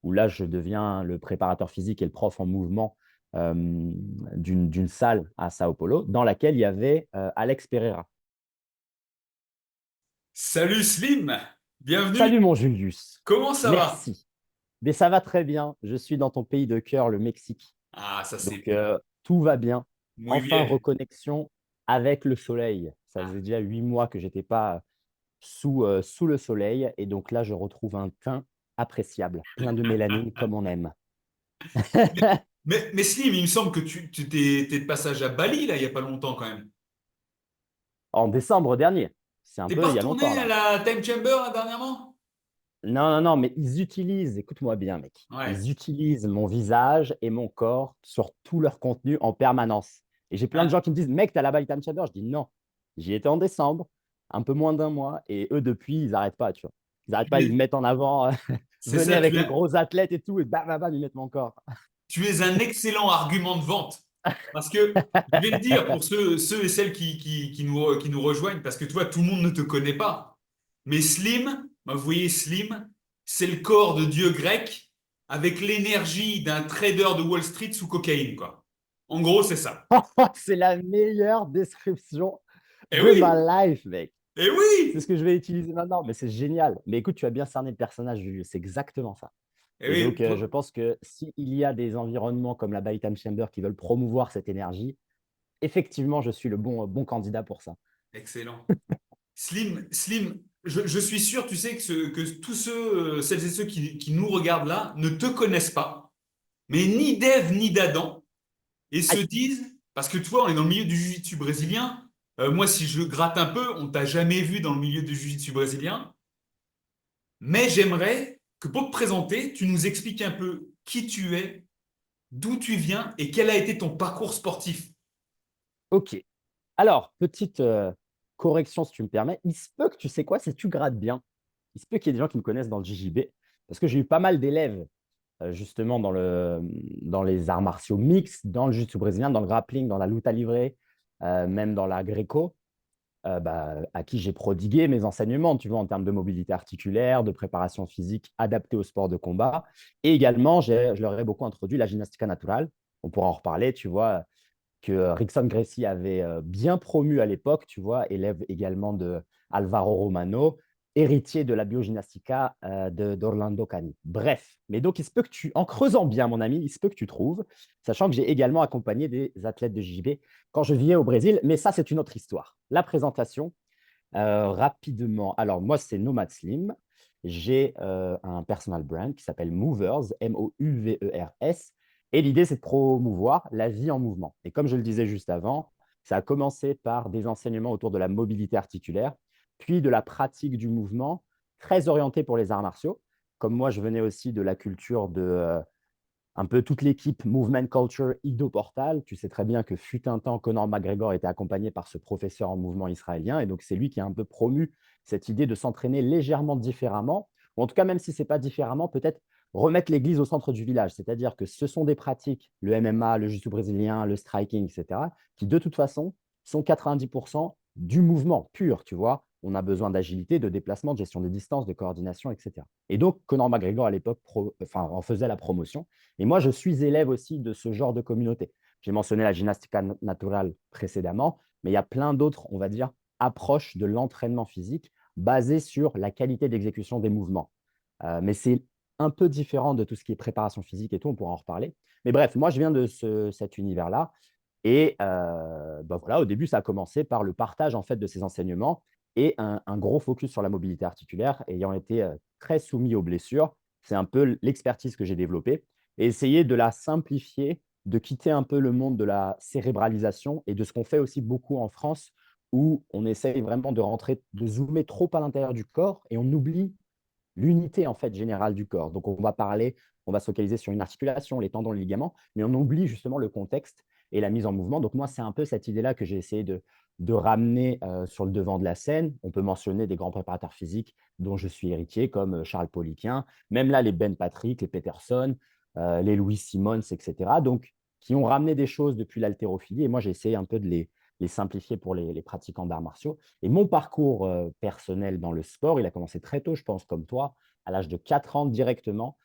où là, je deviens le préparateur physique et le prof en mouvement euh, d'une salle à Sao Paulo, dans laquelle il y avait Alex Pereira. Salut Slim, bienvenue. Salut mon Julius, Comment ça va? merci. Mais ça va très bien, je suis dans ton pays de cœur, le Mexique. Ah, ça c'est Donc tout va bien. muy Enfin, bien. reconnexion avec le soleil. Ça Ah. faisait déjà 8 mois que j'étais pas sous le soleil. Et donc là, je retrouve un teint appréciable, plein de mélanine comme on aime. Mais Slim, il me semble que t'es de passage à Bali là, il y a pas longtemps quand même. En décembre dernier, c'est un T'es peu pas il y a longtemps retourné à là. la Time Chamber là, dernièrement? Non, non, non, mais ils utilisent, écoute-moi bien, mec, Ouais. ils utilisent mon visage et mon corps sur tout leur contenu en permanence. Et j'ai plein de Hein? gens qui me disent, mec, t'as la Bali Chamber. Je dis non, j'y étais en décembre, un peu moins d'un mois, et eux, depuis, ils n'arrêtent pas, tu vois. Ils n'arrêtent pas, ils me Tu es- mettent en avant, C'est venez ça, avec les gros athlètes et tout, et bam, bam, bam, ils mettent mon corps. tu es un excellent argument de vente. Parce que je vais te dire, pour ceux et celles qui nous rejoignent, parce que toi, tout le monde ne te connaît pas. Mais Slim, bah, vous voyez Slim, c'est le corps de dieu grec avec l'énergie d'un trader de Wall Street sous cocaïne, quoi. En gros, c'est ça. C'est la meilleure description Eh de oui, ma life, mec. eh C'est ce oui, que je vais utiliser maintenant, mais c'est génial. Mais écoute, tu as bien cerné le personnage, Julius, c'est exactement ça. eh Et oui. donc, je pense que s'il y a des environnements comme la Bytime Chamber qui veulent promouvoir cette énergie, effectivement, je suis le bon candidat pour ça. Excellent. Slim, je suis sûr, tu sais, que tous celles et ceux qui nous regardent là ne te connaissent pas, mais ni d'Ève ni d'Adam, et se Aïe. disent, parce que toi, on est dans le milieu du jiu-jitsu brésilien, moi, si je gratte un peu, on t'a jamais vu dans le milieu du jiu-jitsu brésilien, mais j'aimerais que pour te présenter, tu nous expliques un peu qui tu es, d'où tu viens et quel a été ton parcours sportif. Ok. Alors, petite correction, si tu me permets. Il se peut que tu sais quoi, si tu grattes bien, il se peut qu'il y ait des gens qui me connaissent dans le JJB, parce que j'ai eu pas mal d'élèves justement dans les arts martiaux mixtes, dans le jiu-jitsu brésilien, dans le grappling, dans la lutte livrée, même dans la gréco. À qui j'ai prodigué mes enseignements, tu vois, en termes de mobilité articulaire, de préparation physique adaptée au sport de combat. Et également, je leur ai beaucoup introduit la gymnastica naturelle. On pourra en reparler, tu vois, que Rickson Gracie avait bien promu à l'époque, tu vois, élève également de Alvaro Romano, héritier de la biogymnastica d'Orlando Cani. Bref, mais donc il se peut que en creusant bien, mon ami, il se peut que tu trouves, sachant que j'ai également accompagné des athlètes de JJB quand je vivais au Brésil, mais ça, c'est une autre histoire. La présentation, rapidement. Alors, moi, c'est Nomad Slim. J'ai un personal brand qui s'appelle Movers, Mouvers. Et l'idée, c'est de promouvoir la vie en mouvement. Et comme je le disais juste avant, ça a commencé par des enseignements autour de la mobilité articulaire, puis de la pratique du mouvement, très orienté pour les arts martiaux. Comme moi, je venais aussi de la culture de un peu toute l'équipe Movement Culture Ido Portal. Tu sais très bien que fut un temps, Conor McGregor était accompagné par ce professeur en mouvement israélien. Et donc, c'est lui qui a un peu promu cette idée de s'entraîner légèrement différemment, ou en tout cas, même si ce n'est pas différemment, peut-être remettre l'église au centre du village. C'est-à-dire que ce sont des pratiques, le MMA, le jiu-jitsu brésilien, le striking, etc., qui de toute façon sont 90% du mouvement pur, tu vois. On a besoin d'agilité, de déplacement, de gestion des distances, de coordination, etc. Et donc, Conor McGregor, à l'époque, en faisait la promotion. Et moi, je suis élève aussi de ce genre de communauté. J'ai mentionné la gymnastique naturelle précédemment, mais il y a plein d'autres, on va dire, approches de l'entraînement physique basées sur la qualité d'exécution des mouvements. Mais c'est un peu différent de tout ce qui est préparation physique et tout, on pourra en reparler. Mais bref, moi, je viens de cet univers-là. Et voilà, au début, ça a commencé par le partage en fait de ces enseignements et un gros focus sur la mobilité articulaire, ayant été très soumis aux blessures. C'est un peu l'expertise que j'ai développée et essayer de la simplifier, de quitter un peu le monde de la cérébralisation et de ce qu'on fait aussi beaucoup en France, où on essaye vraiment de rentrer, de zoomer trop à l'intérieur du corps et on oublie l'unité en fait générale du corps. Donc on va se focaliser sur une articulation, les tendons, les ligaments, mais on oublie justement le contexte et la mise en mouvement. Donc moi, c'est un peu cette idée-là que j'ai essayé de ramener sur le devant de la scène. On peut mentionner des grands préparateurs physiques dont je suis héritier, comme Charles Poliquin, même là les Ben Patrick, les Peterson, les Louis Simmons, etc. Donc, qui ont ramené des choses depuis l'haltérophilie. Et moi, j'ai essayé un peu de les simplifier pour les pratiquants d'arts martiaux. Et mon parcours personnel dans le sport, il a commencé très tôt, je pense, comme toi, à l'âge de 4 ans directement.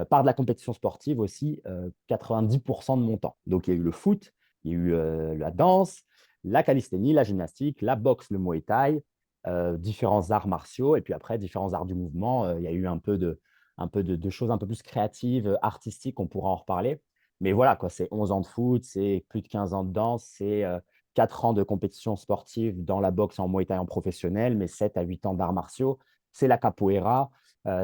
par de la compétition sportive aussi 90% de mon temps. Donc, il y a eu le foot, il y a eu la danse, la calisthénie, la gymnastique, la boxe, le muay thai, différents arts martiaux, et puis après, différents arts du mouvement. Il y a eu un peu de choses un peu plus créatives, artistiques, on pourra en reparler. Mais voilà, quoi, c'est 11 ans de foot, c'est plus de 15 ans de danse, c'est 4 ans de compétition sportive dans la boxe en muay thai en professionnel, mais 7 à 8 ans d'arts martiaux. C'est la capoeira,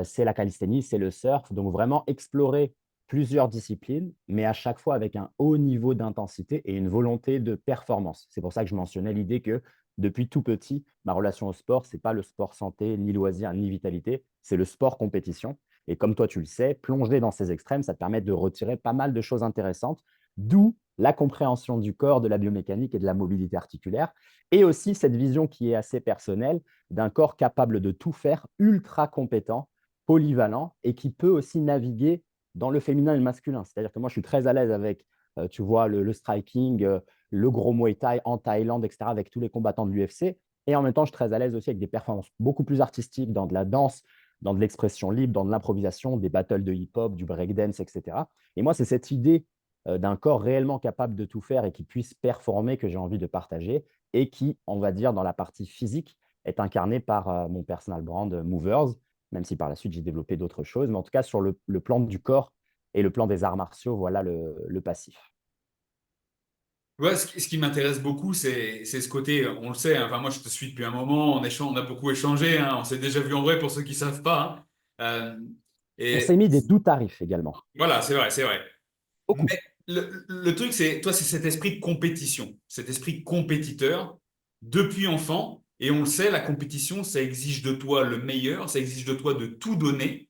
c'est la calisthénie, c'est le surf. Donc, vraiment explorer plusieurs disciplines, mais à chaque fois avec un haut niveau d'intensité et une volonté de performance. C'est pour ça que je mentionnais l'idée que depuis tout petit, ma relation au sport, ce n'est pas le sport santé, ni loisir, ni vitalité, c'est le sport compétition. Et comme toi, tu le sais, plonger dans ces extrêmes, ça te permet de retirer pas mal de choses intéressantes, d'où la compréhension du corps, de la biomécanique et de la mobilité articulaire, et aussi cette vision qui est assez personnelle d'un corps capable de tout faire, ultra compétent, polyvalent, et qui peut aussi naviguer dans le féminin et le masculin. C'est-à-dire que moi, je suis très à l'aise avec, tu vois, le striking, le gros Muay Thai en Thaïlande, etc., avec tous les combattants de l'UFC. Et en même temps, je suis très à l'aise aussi avec des performances beaucoup plus artistiques dans de la danse, dans de l'expression libre, dans de l'improvisation, des battles de hip-hop, du breakdance, etc. Et moi, c'est cette idée d'un corps réellement capable de tout faire et qui puisse performer que j'ai envie de partager et qui, on va dire, dans la partie physique, est incarné par mon personal brand Movers, même si par la suite j'ai développé d'autres choses. Mais en tout cas, sur le plan du corps et le plan des arts martiaux, voilà le passif. Ouais, ce qui m'intéresse beaucoup, c'est ce côté, on le sait, hein, enfin moi je te suis depuis un moment, on a beaucoup échangé, hein, on s'est déjà vu en vrai pour ceux qui ne savent pas, hein. On Et s'est mis des doux tarifs également. voilà, c'est vrai, c'est vrai. Beaucoup. Mais le truc, c'est, toi, c'est cet esprit de compétition, cet esprit compétiteur depuis enfant. Et on le sait, la compétition, ça exige de toi le meilleur, ça exige de toi de tout donner.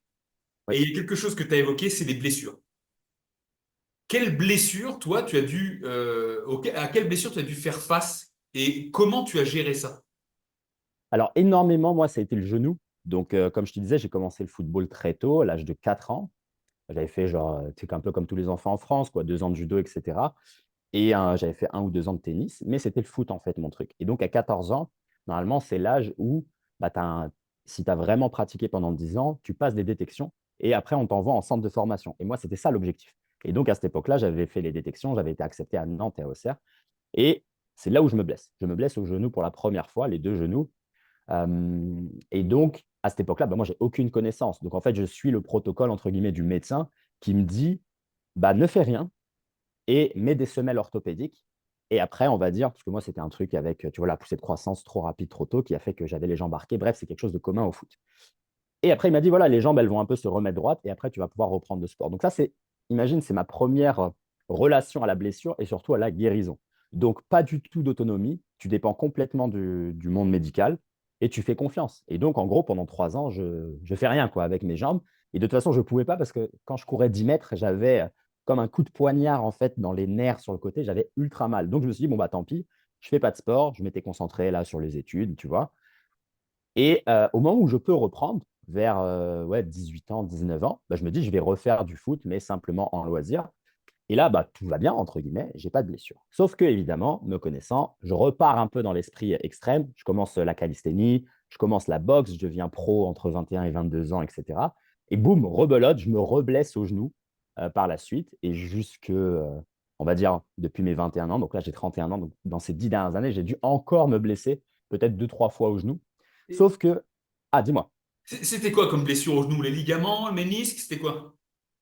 Oui. Et il y a quelque chose que tu as évoqué, c'est les blessures. Quelle blessure, toi, tu as dû, à quelle blessure tu as dû faire face et comment tu as géré ça? Alors, énormément, moi, ça a été le genou. Donc, comme je te disais, j'ai commencé le football très tôt, à l'âge de 4 ans. J'avais fait genre, tu sais, un peu comme tous les enfants en France, quoi, 2 ans de judo, etc. Et j'avais fait 1 ou 2 ans de tennis, mais c'était le foot, en fait, mon truc. Et donc, à 14 ans, normalement, c'est l'âge où, bah, si tu as vraiment pratiqué pendant 10 ans, tu passes des détections et après, on t'envoie en centre de formation. Et moi, c'était ça l'objectif. Et donc, à cette époque-là, j'avais fait les détections, j'avais été accepté à Nantes et à Auxerre. Et c'est là où je me blesse. Je me blesse au genou pour la première fois, les deux genoux. Et donc, à cette époque-là, bah, moi, j'ai aucune connaissance. Donc, en fait, je suis le protocole, entre guillemets, du médecin qui me dit, bah, ne fais rien et mets des semelles orthopédiques. Et après, on va dire, parce que moi, c'était un truc avec, tu vois, la poussée de croissance trop rapide, trop tôt, qui a fait que j'avais les jambes arquées. Bref, c'est quelque chose de commun au foot. Et après, il m'a dit, voilà, les jambes, elles vont un peu se remettre droites et après, tu vas pouvoir reprendre le sport. Donc ça, imagine, c'est ma première relation à la blessure et surtout à la guérison. Donc, pas du tout d'autonomie. Tu dépends complètement du monde médical et tu fais confiance. Et donc, en gros, pendant 3 ans, je ne fais rien quoi, avec mes jambes. Et de toute façon, je ne pouvais pas parce que quand je courais 10 mètres, j'avais comme un coup de poignard en fait dans les nerfs sur le côté. J'avais ultra mal. Donc, je me suis dit, bon, bah tant pis, je fais pas de sport. Je m'étais concentré là sur les études, tu vois. Et au moment où je peux reprendre, vers ouais, 18 ans, 19 ans, bah, je me dis, je vais refaire du foot, mais simplement en loisir. Et là, bah, tout va bien, entre guillemets, j'ai pas de blessure. Sauf que, évidemment, me connaissant, je repars un peu dans l'esprit extrême. Je commence la calisthénie, je commence la boxe, je deviens pro entre 21 et 22 ans, etc. Et boum, rebelote, je me reblesse au genou par la suite. Et jusque, on va dire, depuis mes 21 ans, donc là j'ai 31 ans, donc dans ces 10 dernières années, j'ai dû encore me blesser peut-être 2, 3 fois au genou. Et Sauf que, ah, dis-moi. c'était quoi comme blessure au genou? Les ligaments, le ménisque, c'était quoi?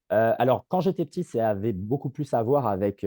Alors, quand j'étais petit, ça avait beaucoup plus à voir avec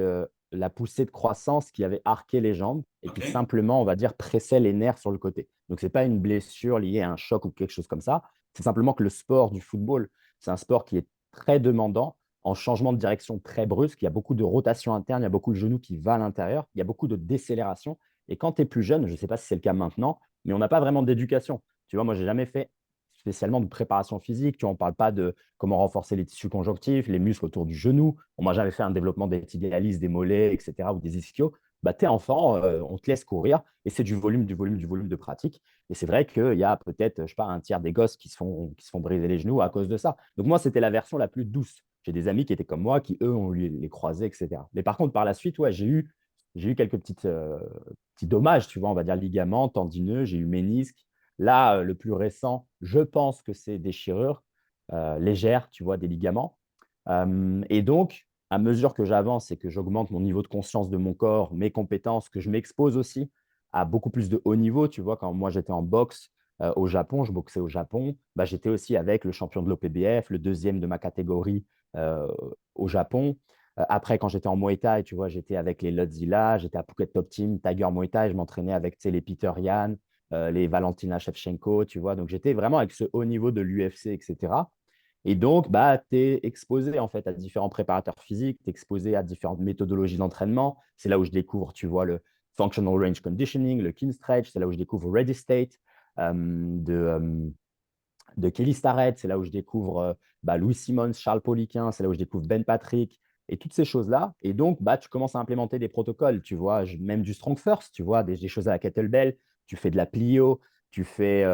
la poussée de croissance qui avait arqué les jambes et qui Ok. simplement, on va dire, pressait les nerfs sur le côté. Donc, ce n'est pas une blessure liée à un choc ou quelque chose comme ça. C'est simplement que le sport du football, c'est un sport qui est très demandant, en changement de direction très brusque. Il y a beaucoup de rotation interne, il y a beaucoup de genoux qui va à l'intérieur, il y a beaucoup de décélération. Et quand tu es plus jeune, je ne sais pas si c'est le cas maintenant, mais on n'a pas vraiment d'éducation. Tu vois, moi, j'ai jamais fait spécialement de préparation physique. Tu vois, on ne parle pas de comment renforcer les tissus conjonctifs, les muscles autour du genou. On m'a jamais fait un développement des tibialis, des mollets, etc., ou des ischios. Bah, tu es enfant, on te laisse courir et c'est du volume, du volume, du volume de pratique. Et c'est vrai qu'il y a peut-être, je sais pas, un tiers des gosses qui se font briser les genoux à cause de ça. Donc moi, c'était la version la plus douce. J'ai des amis qui étaient comme moi, qui eux ont eu les croisés, etc. Mais par contre, par la suite, ouais, j'ai eu quelques petits dommages, tu vois, on va dire ligaments, tendineux, j'ai eu ménisque. Là, le plus récent, je pense que c'est déchirure légère, tu vois, des ligaments. Et donc, à mesure que j'avance et que j'augmente mon niveau de conscience de mon corps, mes compétences, que je m'expose aussi à beaucoup plus de haut niveau, tu vois, quand moi j'étais en boxe au Japon, je boxais au Japon, bah, j'étais aussi avec le champion de l'OPBF, le deuxième de ma catégorie euh, au Japon. Après, quand j'étais en Muay Thai, tu vois, j'étais avec les Lotzilla, j'étais à Phuket Top Team, Tiger Muay Thai, je m'entraînais avec tu sais, les Peter Yan, les Valentina Shevchenko, tu vois. Donc, j'étais vraiment avec ce haut niveau de l'UFC, etc. Et donc, bah, tu es exposé en fait à différents préparateurs physiques, tu es exposé à différentes méthodologies d'entraînement. C'est là où je découvre, tu vois, le Functional Range Conditioning, le Kin Stretch, c'est là où je découvre Ready State euh, de, euh, de Kelly Starrett, c'est là où je découvre bah, Louis Simmons, Charles Poliquin, c'est là où je découvre Ben Patrick et toutes ces choses-là. Et donc, bah, tu commences à implémenter des protocoles, tu vois, même du Strong First, tu vois, des choses à la kettlebell, tu fais de la plio, tu fais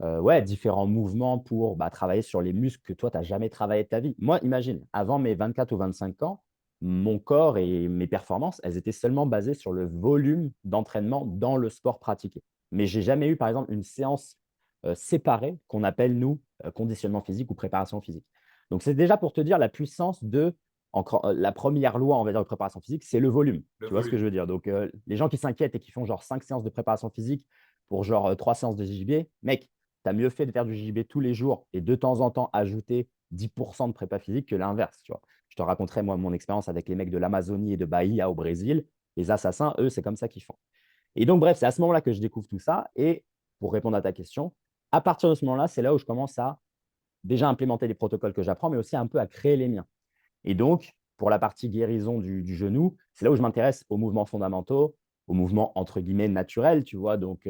ouais, différents mouvements pour bah, travailler sur les muscles que toi, tu n'as jamais travaillé de ta vie. Moi, imagine, avant mes 24 ou 25 ans, mon corps et mes performances, elles étaient seulement basées sur le volume d'entraînement dans le sport pratiqué. Mais j'ai jamais eu, par exemple, une séance séparés qu'on appelle, nous, conditionnement physique ou préparation physique. Donc, c'est déjà pour te dire la puissance de la première loi, on va dire, de préparation physique, c'est le volume. Le Tu vois ce que je volume. veux dire? Donc, les gens qui s'inquiètent et qui font genre 5 séances de préparation physique pour genre 3 séances de JJB, mec, tu as mieux fait de faire du JJB tous les jours et de temps en temps ajouter 10% de prépa physique que l'inverse. Tu vois. Je te raconterai, moi, mon expérience avec les mecs de l'Amazonie et de Bahia au Brésil. Les assassins, eux, c'est comme ça qu'ils font. Et donc, bref, c'est à ce moment-là que je découvre tout ça. Et pour répondre à ta question, à partir de ce moment-là, c'est là où je commence à déjà implémenter les protocoles que j'apprends, mais aussi un peu à créer les miens. Et donc, pour la partie guérison du genou, c'est là où je m'intéresse aux mouvements fondamentaux, aux mouvements entre guillemets naturels, tu vois, donc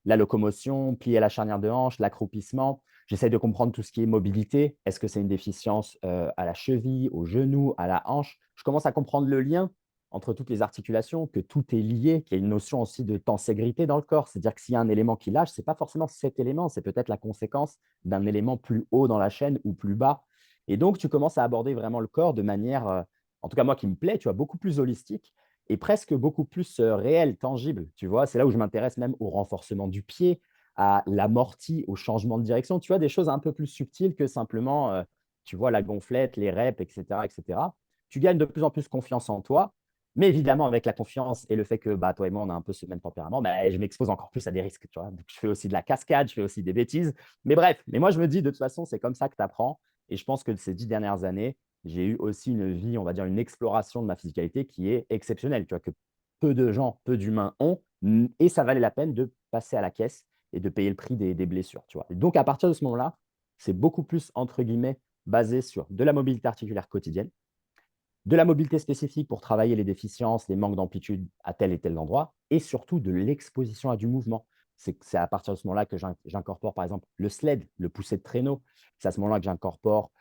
la locomotion, plier la charnière de hanche, l'accroupissement. J'essaie de comprendre tout ce qui est mobilité. Est-ce que c'est une déficience à la cheville, au genou, à la hanche? Je commence à comprendre le lien entre toutes les articulations, que tout est lié, qu'il y a une notion aussi de tenségrité dans le corps. C'est-à-dire que s'il y a un élément qui lâche, ce n'est pas forcément cet élément, c'est peut-être la conséquence d'un élément plus haut dans la chaîne ou plus bas. Et donc, tu commences à aborder vraiment le corps de manière, en tout cas moi qui me plaît, tu vois, beaucoup plus holistique et presque beaucoup plus réelle, tangible. Tu vois, c'est là où je m'intéresse même au renforcement du pied, à l'amorti, au changement de direction. Tu vois, des choses un peu plus subtiles que simplement, tu vois, la gonflette, les reps, etc., etc. Tu gagnes de plus en plus confiance en toi. Mais évidemment, avec la confiance et le fait que bah, toi et moi, on a un peu ce même tempérament, bah, je m'expose encore plus à des risques. Tu vois. Donc, je fais aussi de la cascade, je fais aussi des bêtises. Mais bref, mais moi, je me dis, de toute façon, c'est comme ça que tu apprends. Et je pense que ces 10 dernières années, j'ai eu aussi une vie, on va dire, une exploration de ma physicalité qui est exceptionnelle, tu vois, que peu de gens, peu d'humains ont. Et ça valait la peine de passer à la caisse et de payer le prix des blessures. Tu vois. Et donc, à partir de ce moment-là, c'est beaucoup plus, entre guillemets, basé sur de la mobilité articulaire quotidienne, de la mobilité spécifique pour travailler les déficiences, les manques d'amplitude à tel et tel endroit, et surtout de l'exposition à du mouvement. C'est à partir de ce moment-là que j'incorpore, par exemple, le sled, le poussé de traîneau. C'est à ce moment-là que j'incorpore,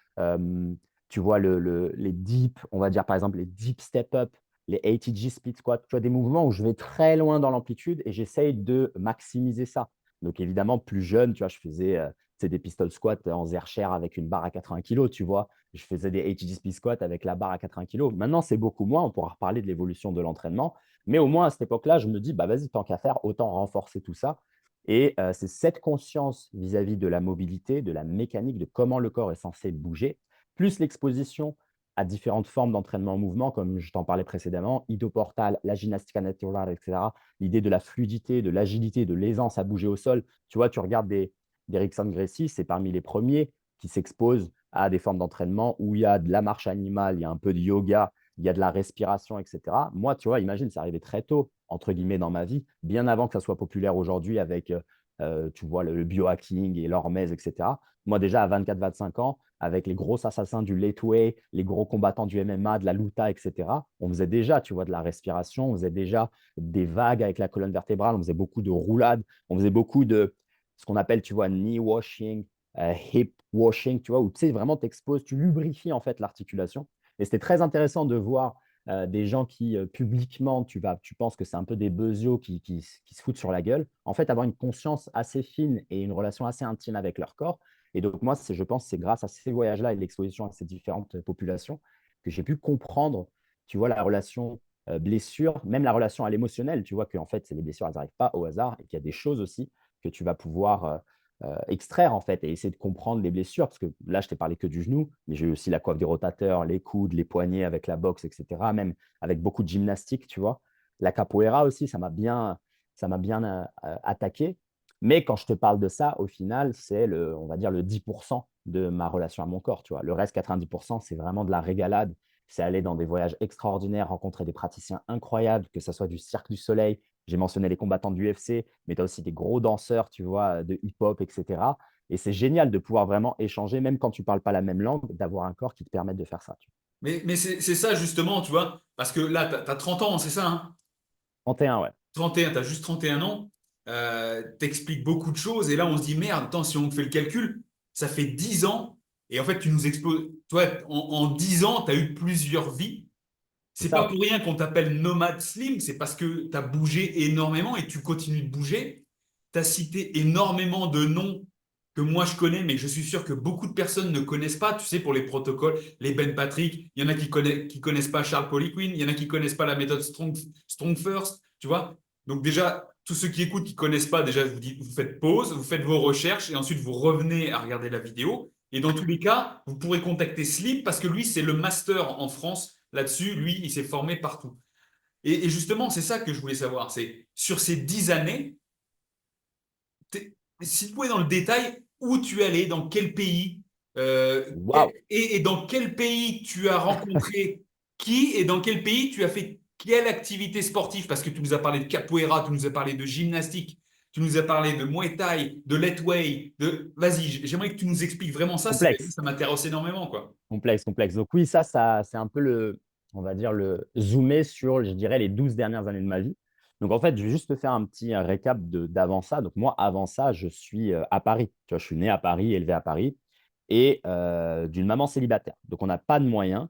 tu vois, les deep, on va dire, par exemple, les deep step-up, les ATG split squat, tu vois, des mouvements où je vais très loin dans l'amplitude et j'essaye de maximiser ça. Donc, évidemment, plus jeune, tu vois, je faisais des pistol squats en Zercher avec une barre à 80 kg, tu vois. Je faisais des HGSP squats avec la barre à 80 kg. Maintenant, c'est beaucoup moins. On pourra reparler de l'évolution de l'entraînement. Mais au moins, à cette époque-là, je me dis, bah, vas-y, tant qu'à faire, autant renforcer tout ça. Et c'est cette conscience vis-à-vis de la mobilité, de la mécanique, de comment le corps est censé bouger, plus l'exposition à différentes formes d'entraînement en mouvement, comme je t'en parlais précédemment, idoportal, la gymnastique naturelle, etc. L'idée de la fluidité, de l'agilité, de l'aisance à bouger au sol. Tu vois, tu regardes des Rickson Gracie, c'est parmi les premiers qui s'exposent à des formes d'entraînement où il y a de la marche animale, il y a un peu de yoga, il y a de la respiration, etc. Moi, tu vois, imagine, c'est arrivé très tôt, entre guillemets, dans ma vie, bien avant que ça soit populaire aujourd'hui avec, tu vois, le biohacking et l'hormèse, etc. Moi, déjà, à 24-25 ans, avec les gros assassins du Lateway, les gros combattants du MMA, de la Luta, etc., on faisait déjà, tu vois, de la respiration, on faisait déjà des vagues avec la colonne vertébrale, on faisait beaucoup de roulades, on faisait beaucoup de ce qu'on appelle, tu vois, knee washing, hip washing, tu vois, où tu sais, vraiment t'exposes, tu lubrifies en fait l'articulation. Et c'était très intéressant de voir des gens qui, publiquement, tu penses que c'est un peu des beusios qui se foutent sur la gueule, en fait, avoir une conscience assez fine et une relation assez intime avec leur corps. Et donc, moi, je pense que c'est grâce à ces voyages-là et l'exposition à ces différentes populations que j'ai pu comprendre, tu vois, la relation blessure, même la relation à l'émotionnel, tu vois, que en fait, les blessures, elles n'arrivent pas au hasard et qu'il y a des choses aussi que tu vas pouvoir extraire en fait et essayer de comprendre les blessures. Parce que là, je t'ai parlé que du genou, mais j'ai eu aussi la coiffe des rotateurs, les coudes, les poignets avec la boxe, etc. Même avec beaucoup de gymnastique, tu vois. La capoeira aussi, ça m'a bien attaqué. Mais quand je te parle de ça, au final, c'est on va dire le 10% de ma relation à mon corps, tu vois. Le reste, 90%, c'est vraiment de la régalade. C'est aller dans des voyages extraordinaires, rencontrer des praticiens incroyables, que ce soit du Cirque du Soleil. J'ai mentionné les combattants du UFC, mais tu as aussi des gros danseurs, tu vois, de hip-hop, etc. Et c'est génial de pouvoir vraiment échanger, même quand tu ne parles pas la même langue, d'avoir un corps qui te permette de faire ça. Mais c'est ça justement, tu vois, parce que là, tu as 30 ans, c'est ça, hein? 31, ouais. 31, tu as juste 31 ans, t'expliques beaucoup de choses, et là, on se dit, merde, attends, si on fait le calcul, ça fait 10 ans, et en fait, tu nous exploses. Toi, en 10 ans, tu as eu plusieurs vies. C'est C'est ça, pas ouais. pour rien qu'on t'appelle Nomade Slim, c'est parce que tu as bougé énormément et tu continues de bouger. Tu as cité énormément de noms que moi je connais, mais je suis sûr que beaucoup de personnes ne connaissent pas. Tu sais, pour les protocoles, les Ben Patrick, il y en a qui connaissent pas Charles Poliquin, il y en a qui connaissent pas la méthode Strong First, tu vois. Donc déjà, tous ceux qui écoutent, qui connaissent pas, déjà, je vous dis, vous faites pause, vous faites vos recherches et ensuite vous revenez à regarder la vidéo. Et dans tous les cas, vous pourrez contacter Slim parce que lui, c'est le master en France là-dessus. Lui, il s'est formé partout. Et justement, c'est ça que je voulais savoir. C'est sur ces 10 années, si tu pouvais dans le détail, où tu es allé, dans quel pays, Waouh! et dans quel pays tu as rencontré qui, et dans quel pays tu as fait quelle activité sportive, parce que tu nous as parlé de capoeira, tu nous as parlé de gymnastique, tu nous as parlé de Muay Thai, de Letway, de... Vas-y, j'aimerais que tu nous expliques vraiment ça, Complexe. ça m'intéresse énormément, quoi. Complexe, complexe. Donc oui, ça c'est un peu on va dire, le zoomer sur, je dirais, les 12 dernières années de ma vie. Donc en fait, je vais juste te faire un petit récap d'avant ça. Donc moi, avant ça, je suis à Paris. Tu vois, je suis né à Paris, élevé à Paris, et d'une maman célibataire. Donc on n'a pas de moyens.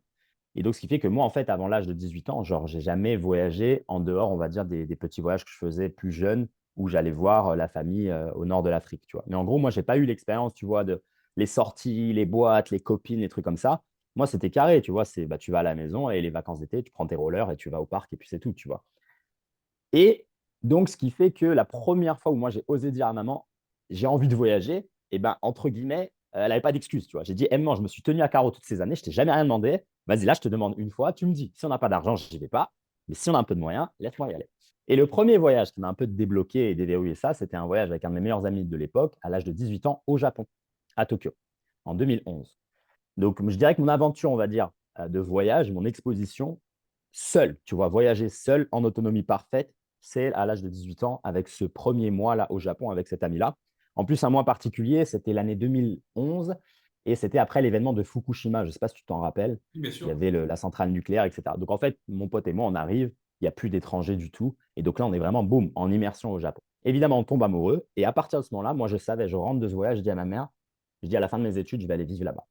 Et donc, ce qui fait que moi, en fait, avant l'âge de 18 ans, genre, j'ai jamais voyagé en dehors, on va dire, des petits voyages que je faisais plus jeune, où j'allais voir la famille au nord de l'Afrique, tu vois. Mais en gros, moi, j'ai pas eu l'expérience, tu vois, de les sorties, les boîtes, les copines, les trucs comme ça. Moi, c'était carré, tu vois. C'est, bah, tu vas à la maison et les vacances d'été, tu prends tes rollers et tu vas au parc et puis c'est tout, tu vois. Et donc, ce qui fait que la première fois où moi, j'ai osé dire à maman, j'ai envie de voyager, et ben, entre guillemets, elle n'avait pas d'excuse, tu vois. J'ai dit, eh, maman, je me suis tenu à carreau toutes ces années, je t'ai jamais rien demandé. Vas-y, là, je te demande une fois, tu me dis, si on n'a pas d'argent, je n'y vais pas. Mais si on a un peu de moyens, laisse-moi y aller. Et le premier voyage qui m'a un peu débloqué et déverrouillé ça, c'était un voyage avec un de mes meilleurs amis de l'époque, à l'âge de 18 ans, au Japon, à Tokyo, en 2011. Donc, je dirais que mon aventure, on va dire, de voyage, mon exposition, seul, tu vois, voyager seul en autonomie parfaite, c'est à l'âge de 18 ans avec ce premier mois-là au Japon avec cet ami-là. En plus, un mois particulier, c'était l'année 2011 et c'était après l'événement de Fukushima. Je ne sais pas si tu t'en rappelles. Oui, bien Il y sûr. avait la centrale nucléaire, etc. Donc, en fait, mon pote et moi, on arrive, il n'y a plus d'étrangers du tout. Et donc là, on est vraiment, boum, en immersion au Japon. Évidemment, on tombe amoureux. Et à partir de ce moment-là, moi, je savais, je rentre de ce voyage, je dis à ma mère, je dis à la fin de mes études, je vais aller vivre là-bas.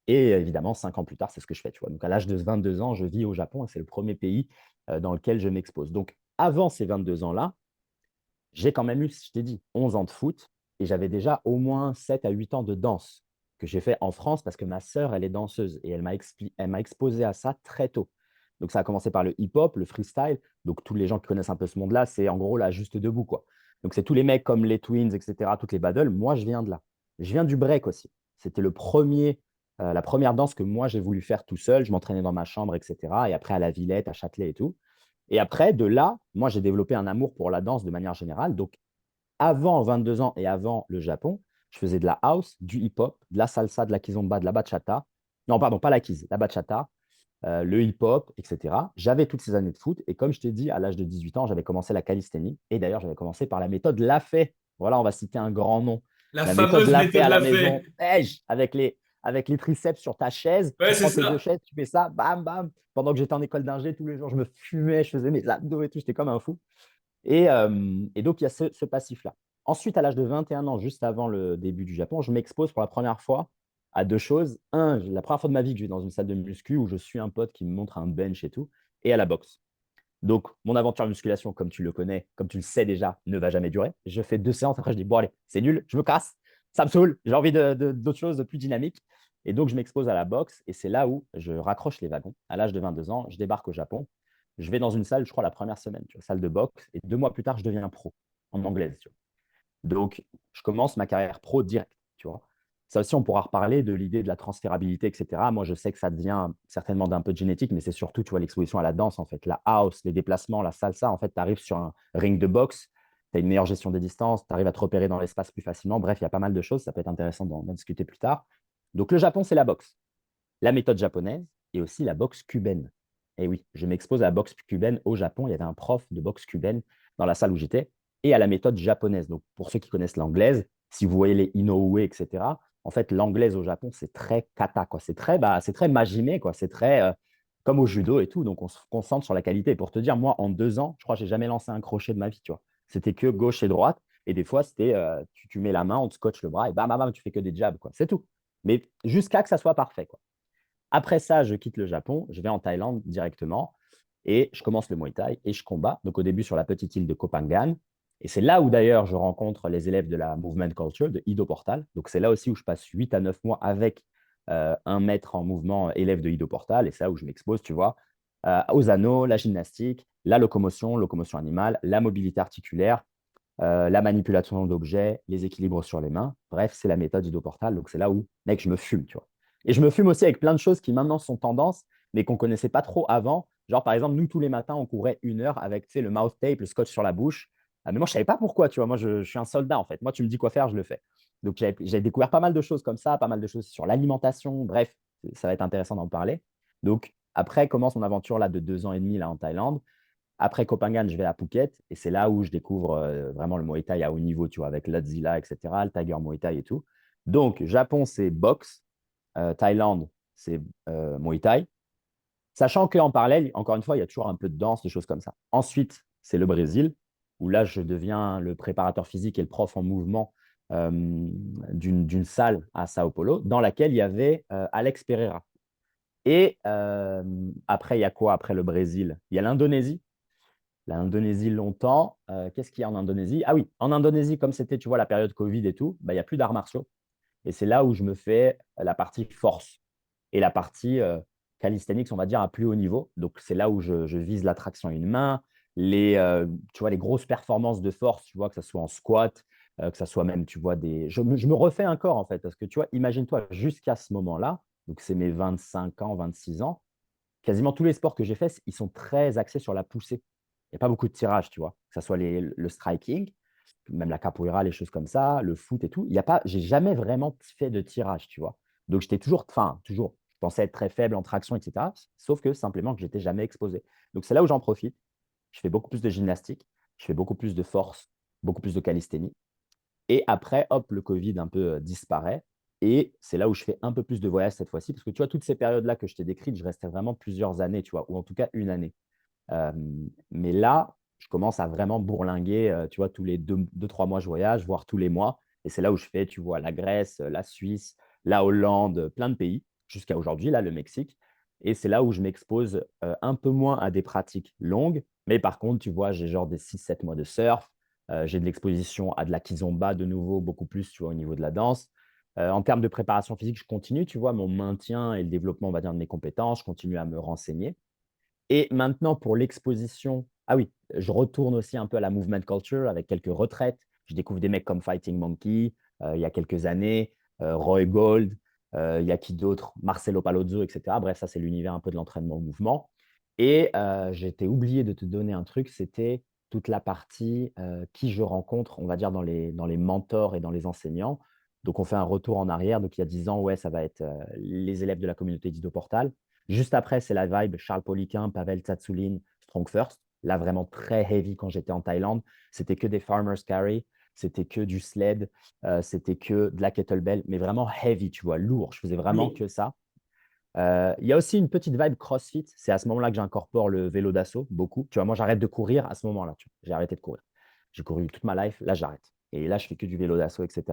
Et évidemment, 5 ans plus tard, c'est ce que je fais. Tu vois. Donc, à l'âge de 22 ans, je vis au Japon et c'est le premier pays dans lequel je m'expose. Donc, avant ces 22 ans-là, j'ai quand même eu, je t'ai dit, 11 ans de foot et j'avais déjà au moins 7 à 8 ans de danse que j'ai fait en France parce que ma sœur, elle est danseuse et elle m'a exposé à ça très tôt. Donc, ça a commencé par le hip-hop, le freestyle. Donc, tous les gens qui connaissent un peu ce monde-là, c'est en gros la juste debout, quoi. Donc, c'est tous les mecs comme les Twins, etc., toutes les battles. Moi, je viens de là. Je viens du break aussi. C'était la première danse que moi, j'ai voulu faire tout seul. Je m'entraînais dans ma chambre, etc. Et après, à la Villette, à Châtelet et tout. Et après, de là, moi, j'ai développé un amour pour la danse de manière générale. Donc, avant 22 ans et avant le Japon, je faisais de la house, du hip-hop, de la salsa, de la kizomba, de la bachata. Non, pardon, pas la kiz, la bachata, le hip-hop, etc. J'avais toutes ces années de foot. Et comme je t'ai dit, à l'âge de 18 ans, j'avais commencé la calisthénie. Et d'ailleurs, j'avais commencé par la méthode Lafay. Voilà, on va citer un grand nom. La La méthode fameuse Lafay méthode à la l'a fait. maison, avec les triceps sur ta chaise. Ouais, Tu c'est prends tes deux ça. chaises, tu fais ça, bam, bam. Pendant que j'étais en école d'ingé, tous les jours, je me fumais, je faisais mes abdos et tout. J'étais comme un fou. Et donc, il y a ce passif-là. Ensuite, à l'âge de 21 ans, juste avant le début du Japon, je m'expose pour la première fois à deux choses. Un, la première fois de ma vie que je vais dans une salle de muscu où je suis un pote qui me montre un bench et tout, et à la boxe. Donc, mon aventure de musculation, comme tu le connais, comme tu le sais déjà, ne va jamais durer. Je fais 2 séances, après je dis, bon, allez, c'est nul, je me casse, ça me saoule, j'ai envie d'autres choses de plus dynamiques. Et donc, je m'expose à la boxe, et c'est là où je raccroche les wagons. À l'âge de 22 ans, je débarque au Japon. Je vais dans une salle, je crois, la première semaine, tu vois, salle de boxe, et 2 mois plus tard, je deviens pro en anglaise. Tu vois. Donc, je commence ma carrière pro direct, tu vois. Ça aussi, on pourra reparler de l'idée de la transférabilité, etc. Moi, je sais que ça devient certainement d'un peu de génétique, mais c'est surtout, tu vois, l'exposition à la danse, en fait. La house, les déplacements, la salsa, en fait, tu arrives sur un ring de boxe, tu as une meilleure gestion des distances, tu arrives à te repérer dans l'espace plus facilement. Bref, il y a pas mal de choses. Ça peut être intéressant d'en discuter plus tard. Donc, le Japon, c'est la boxe. La méthode japonaise et aussi la boxe cubaine. Et oui, je m'expose à la boxe cubaine au Japon. Il y avait un prof de boxe cubaine dans la salle où j'étais et à la méthode japonaise. Donc, pour ceux qui connaissent l'anglaise, si vous voyez les Inoue, etc., en fait, l'anglaise au Japon, c'est très kata, quoi. C'est très majime, quoi. C'est très comme au judo et tout. Donc, on se concentre sur la qualité. Et pour te dire, moi, en 2 ans, je crois que j'ai jamais lancé un crochet de ma vie, tu vois. C'était que gauche et droite. Et des fois, c'était tu mets la main, on te scotche le bras et bam, bam, bam, tu fais que des jabs, quoi. C'est tout. Mais jusqu'à que ça soit parfait, quoi. Après ça, je quitte le Japon, je vais en Thaïlande directement et je commence le Muay Thai et je combats. Donc au début sur la petite île de Koh Phangan. Et c'est là où d'ailleurs je rencontre les élèves de la Movement Culture de Ido Portal. Donc c'est là aussi où je passe 8 à 9 mois avec un maître en mouvement élève de Ido Portal. Et c'est là où je m'expose, tu vois, aux anneaux, la gymnastique, la locomotion, locomotion animale, la mobilité articulaire, la manipulation d'objets, les équilibres sur les mains. Bref, c'est la méthode Ido Portal. Donc, c'est là où, mec, je me fume, tu vois. Et je me fume aussi avec plein de choses qui maintenant sont tendances, mais qu'on ne connaissait pas trop avant. Genre, par exemple, nous, tous les matins, on courait 1 heure avec, tu sais, le mouth tape, le scotch sur la bouche. Mais moi, je ne savais pas pourquoi, tu vois. Moi, je suis un soldat, en fait. Moi, tu me dis quoi faire, je le fais. Donc, j'ai découvert pas mal de choses comme ça, pas mal de choses sur l'alimentation. Bref, ça va être intéressant d'en parler. Donc, après commence mon aventure là de 2 ans et demi là en Thaïlande. Après Copenhague, je vais à Phuket et c'est là où je découvre vraiment le Muay Thai à haut niveau, tu vois, avec l'Adzilla, etc., le Tiger Muay Thai et tout. Donc, Japon, c'est boxe. Thaïlande, c'est Muay Thai. Sachant qu'en parallèle, encore une fois, il y a toujours un peu de danse, des choses comme ça. Ensuite, c'est le Brésil, où là, je deviens le préparateur physique et le prof en mouvement d'une salle à Sao Paulo, dans laquelle il y avait Alex Pereira. Et après, il y a quoi après le Brésil? Il y a l'Indonésie. L'Indonésie longtemps. Qu'est-ce qu'il y a en Indonésie? Ah oui, en Indonésie, comme c'était, tu vois, la période Covid et tout, bah, il n'y a plus d'arts martiaux. Et c'est là où je me fais la partie force et la partie calisthenics, on va dire, à plus haut niveau. Donc, c'est là où je vise la traction à une main, tu vois, les grosses performances de force, tu vois, que ce soit en squat, que ce soit même, tu vois, je me refais un corps, en fait, parce que, tu vois, imagine-toi, jusqu'à ce moment-là, donc c'est mes 25 ans, 26 ans, quasiment tous les sports que j'ai faits, ils sont très axés sur la poussée. Il n'y a pas beaucoup de tirage, tu vois, que ce soit le striking, même la capoeira, les choses comme ça, le foot et tout. Il y a pas, j'ai jamais vraiment fait de tirage, tu vois. Donc j'étais toujours, enfin, toujours, je pensais être très faible en traction, etc. Sauf que simplement que j'étais jamais exposé. Donc c'est là où j'en profite. Je fais beaucoup plus de gymnastique, je fais beaucoup plus de force, beaucoup plus de calisthénie. Et après, hop, le Covid un peu disparaît. Et c'est là où je fais un peu plus de voyages cette fois-ci. Parce que tu vois, toutes ces périodes-là que je t'ai décrites, je restais vraiment plusieurs années, tu vois, ou en tout cas une année. Euh, mais là, je commence à vraiment bourlinguer, tu vois, tous les 2, 3 mois, je voyage, voire tous les mois. Et c'est là où je fais, tu vois, la Grèce, la Suisse, la Hollande, plein de pays, jusqu'à aujourd'hui, là, le Mexique. Et c'est là où je m'expose un peu moins à des pratiques longues. Mais par contre, tu vois, j'ai genre des 6, 7 mois de surf. J'ai de l'exposition à de la kizomba de nouveau, beaucoup plus, tu vois, au niveau de la danse. En termes de préparation physique, je continue, tu vois, mon maintien et le développement, on va dire, de mes compétences. Je continue à me renseigner. Et maintenant, pour l'exposition, ah oui, je retourne aussi un peu à la movement culture avec quelques retraites. Je découvre des mecs comme Fighting Monkey il y a quelques années, Roy Gold, il y a qui d'autre? Marcelo Palozzo, etc. Bref, ça, c'est l'univers un peu de l'entraînement au mouvement. Et j'étais oublié de te donner un truc, c'était toute la partie qui je rencontre, on va dire, dans les mentors et dans les enseignants. Donc, on fait un retour en arrière. Donc, il y a 10 ans, ouais, ça va être les élèves de la communauté d'Ido Portal. Juste après, c'est la vibe Charles Poliquin, Pavel Tsatsouline, Strong First. Là, vraiment très heavy quand j'étais en Thaïlande. C'était que des farmers carry, c'était que du sled, c'était que de la kettlebell, mais vraiment heavy, tu vois, lourd. Je faisais vraiment Lourd. que ça. Il y a aussi une petite vibe CrossFit. C'est à ce moment-là que j'incorpore le vélo d'assaut, beaucoup. Tu vois, moi, j'arrête de courir à ce moment-là. J'ai arrêté de courir. J'ai couru toute ma life. Là, j'arrête. Et là, je fais que du vélo d'assaut, etc.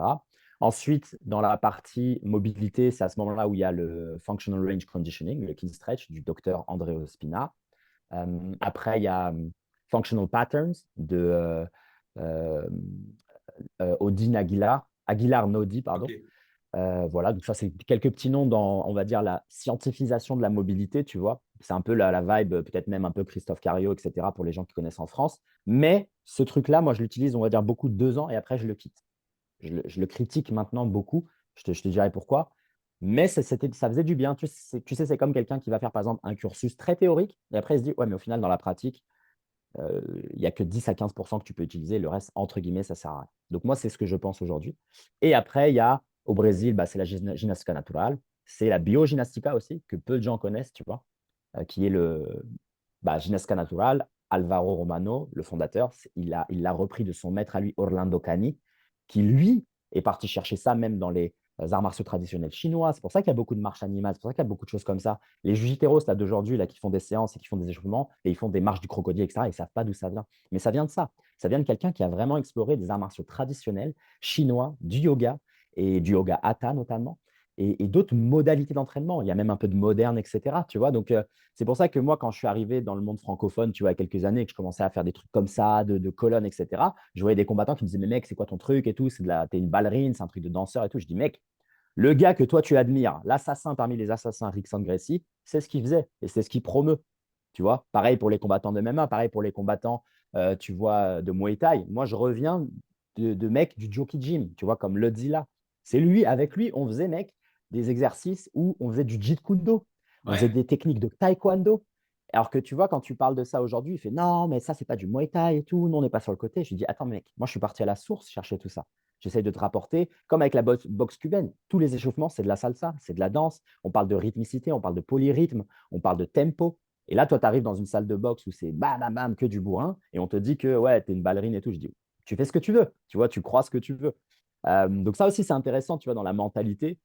Ensuite, dans la partie mobilité, c'est à ce moment-là où il y a le Functional Range Conditioning, le King Stretch du docteur André Ospina. Après, il y a Functional Patterns de euh, Odin Aguilar, Aguilar Nodi, Ok. pardon. Voilà, donc ça, c'est quelques petits noms dans, on va dire, la scientifisation de la mobilité, tu vois. C'est un peu la vibe, peut-être même un peu Christophe Cario, etc., pour les gens qui connaissent en France. Mais ce truc-là, moi, je l'utilise, on va dire, beaucoup 2 ans et après, je le quitte. Je le critique maintenant beaucoup. Je te dirai pourquoi. Mais ça faisait du bien. Tu sais, c'est comme quelqu'un qui va faire, par exemple, un cursus très théorique et après, il se dit, ouais, mais au final, dans la pratique, il n'y a que 10 à 15% que tu peux utiliser. Le reste, entre guillemets, ça ne sert à rien. Donc, moi, c'est ce que je pense aujourd'hui. Et après, il y a au Brésil, bah, c'est la gymnastica naturale. C'est la biogymnastica aussi, que peu de gens connaissent, tu vois, qui est le gymnastica natural. Alvaro Romano, le fondateur, il l'a repris de son maître à lui, Orlando Cani, qui lui est parti chercher ça même dans les arts martiaux traditionnels chinois. C'est pour ça qu'il y a beaucoup de marches animales, c'est pour ça qu'il y a beaucoup de choses comme ça. Les jujiteros là d'aujourd'hui là qui font des séances et qui font des échauffements et ils font des marches du crocodile, etc. Ils ne savent pas d'où ça vient. Mais ça vient de ça. Ça vient de quelqu'un qui a vraiment exploré des arts martiaux traditionnels chinois, du yoga et du yoga hatha notamment et d'autres modalités d'entraînement. Il y a même un peu de moderne, etc. Tu vois, donc c'est pour ça que moi, quand je suis arrivé dans le monde francophone, tu vois, il y a quelques années, que je commençais à faire des trucs comme ça, de colonnes, etc., je voyais des combattants qui me disaient, mais mec, c'est quoi ton truc et tout, t'es une ballerine, c'est un truc de danseur et tout. Je dis, mec, le gars que toi tu admires, l'assassin parmi les assassins, Rickson Gracie, c'est ce qu'il faisait et c'est ce qu'il promeut. Tu vois, pareil pour les combattants de MMA, pareil pour les combattants, tu vois, de Muay Thai. Moi, je reviens de mecs du Jockey Gym, tu vois, comme Lodzilla. C'est lui, avec lui, on faisait, mec, des exercices où on faisait du Jeet Kune Do, on faisait Ouais. des techniques de Taekwondo. Alors que tu vois, quand tu parles de ça aujourd'hui, il fait non, mais ça, c'est pas du Muay Thai et tout. Nous, on n'est pas sur le côté. Je lui dis, attends, mec, moi, je suis parti à la source chercher tout ça. J'essaye de te rapporter, comme avec la boxe cubaine, tous les échauffements, c'est de la salsa, c'est de la danse. On parle de rythmicité, on parle de polyrythme, on parle de tempo. Et là, toi, tu arrives dans une salle de boxe où c'est bam, bam, bam, que du bourrin, et on te dit que ouais, tu es une ballerine et tout. Je dis, tu fais ce que tu veux, tu vois, tu crois ce que tu veux. Donc ça aussi, c'est intéressant, tu vois, dans la mentalité.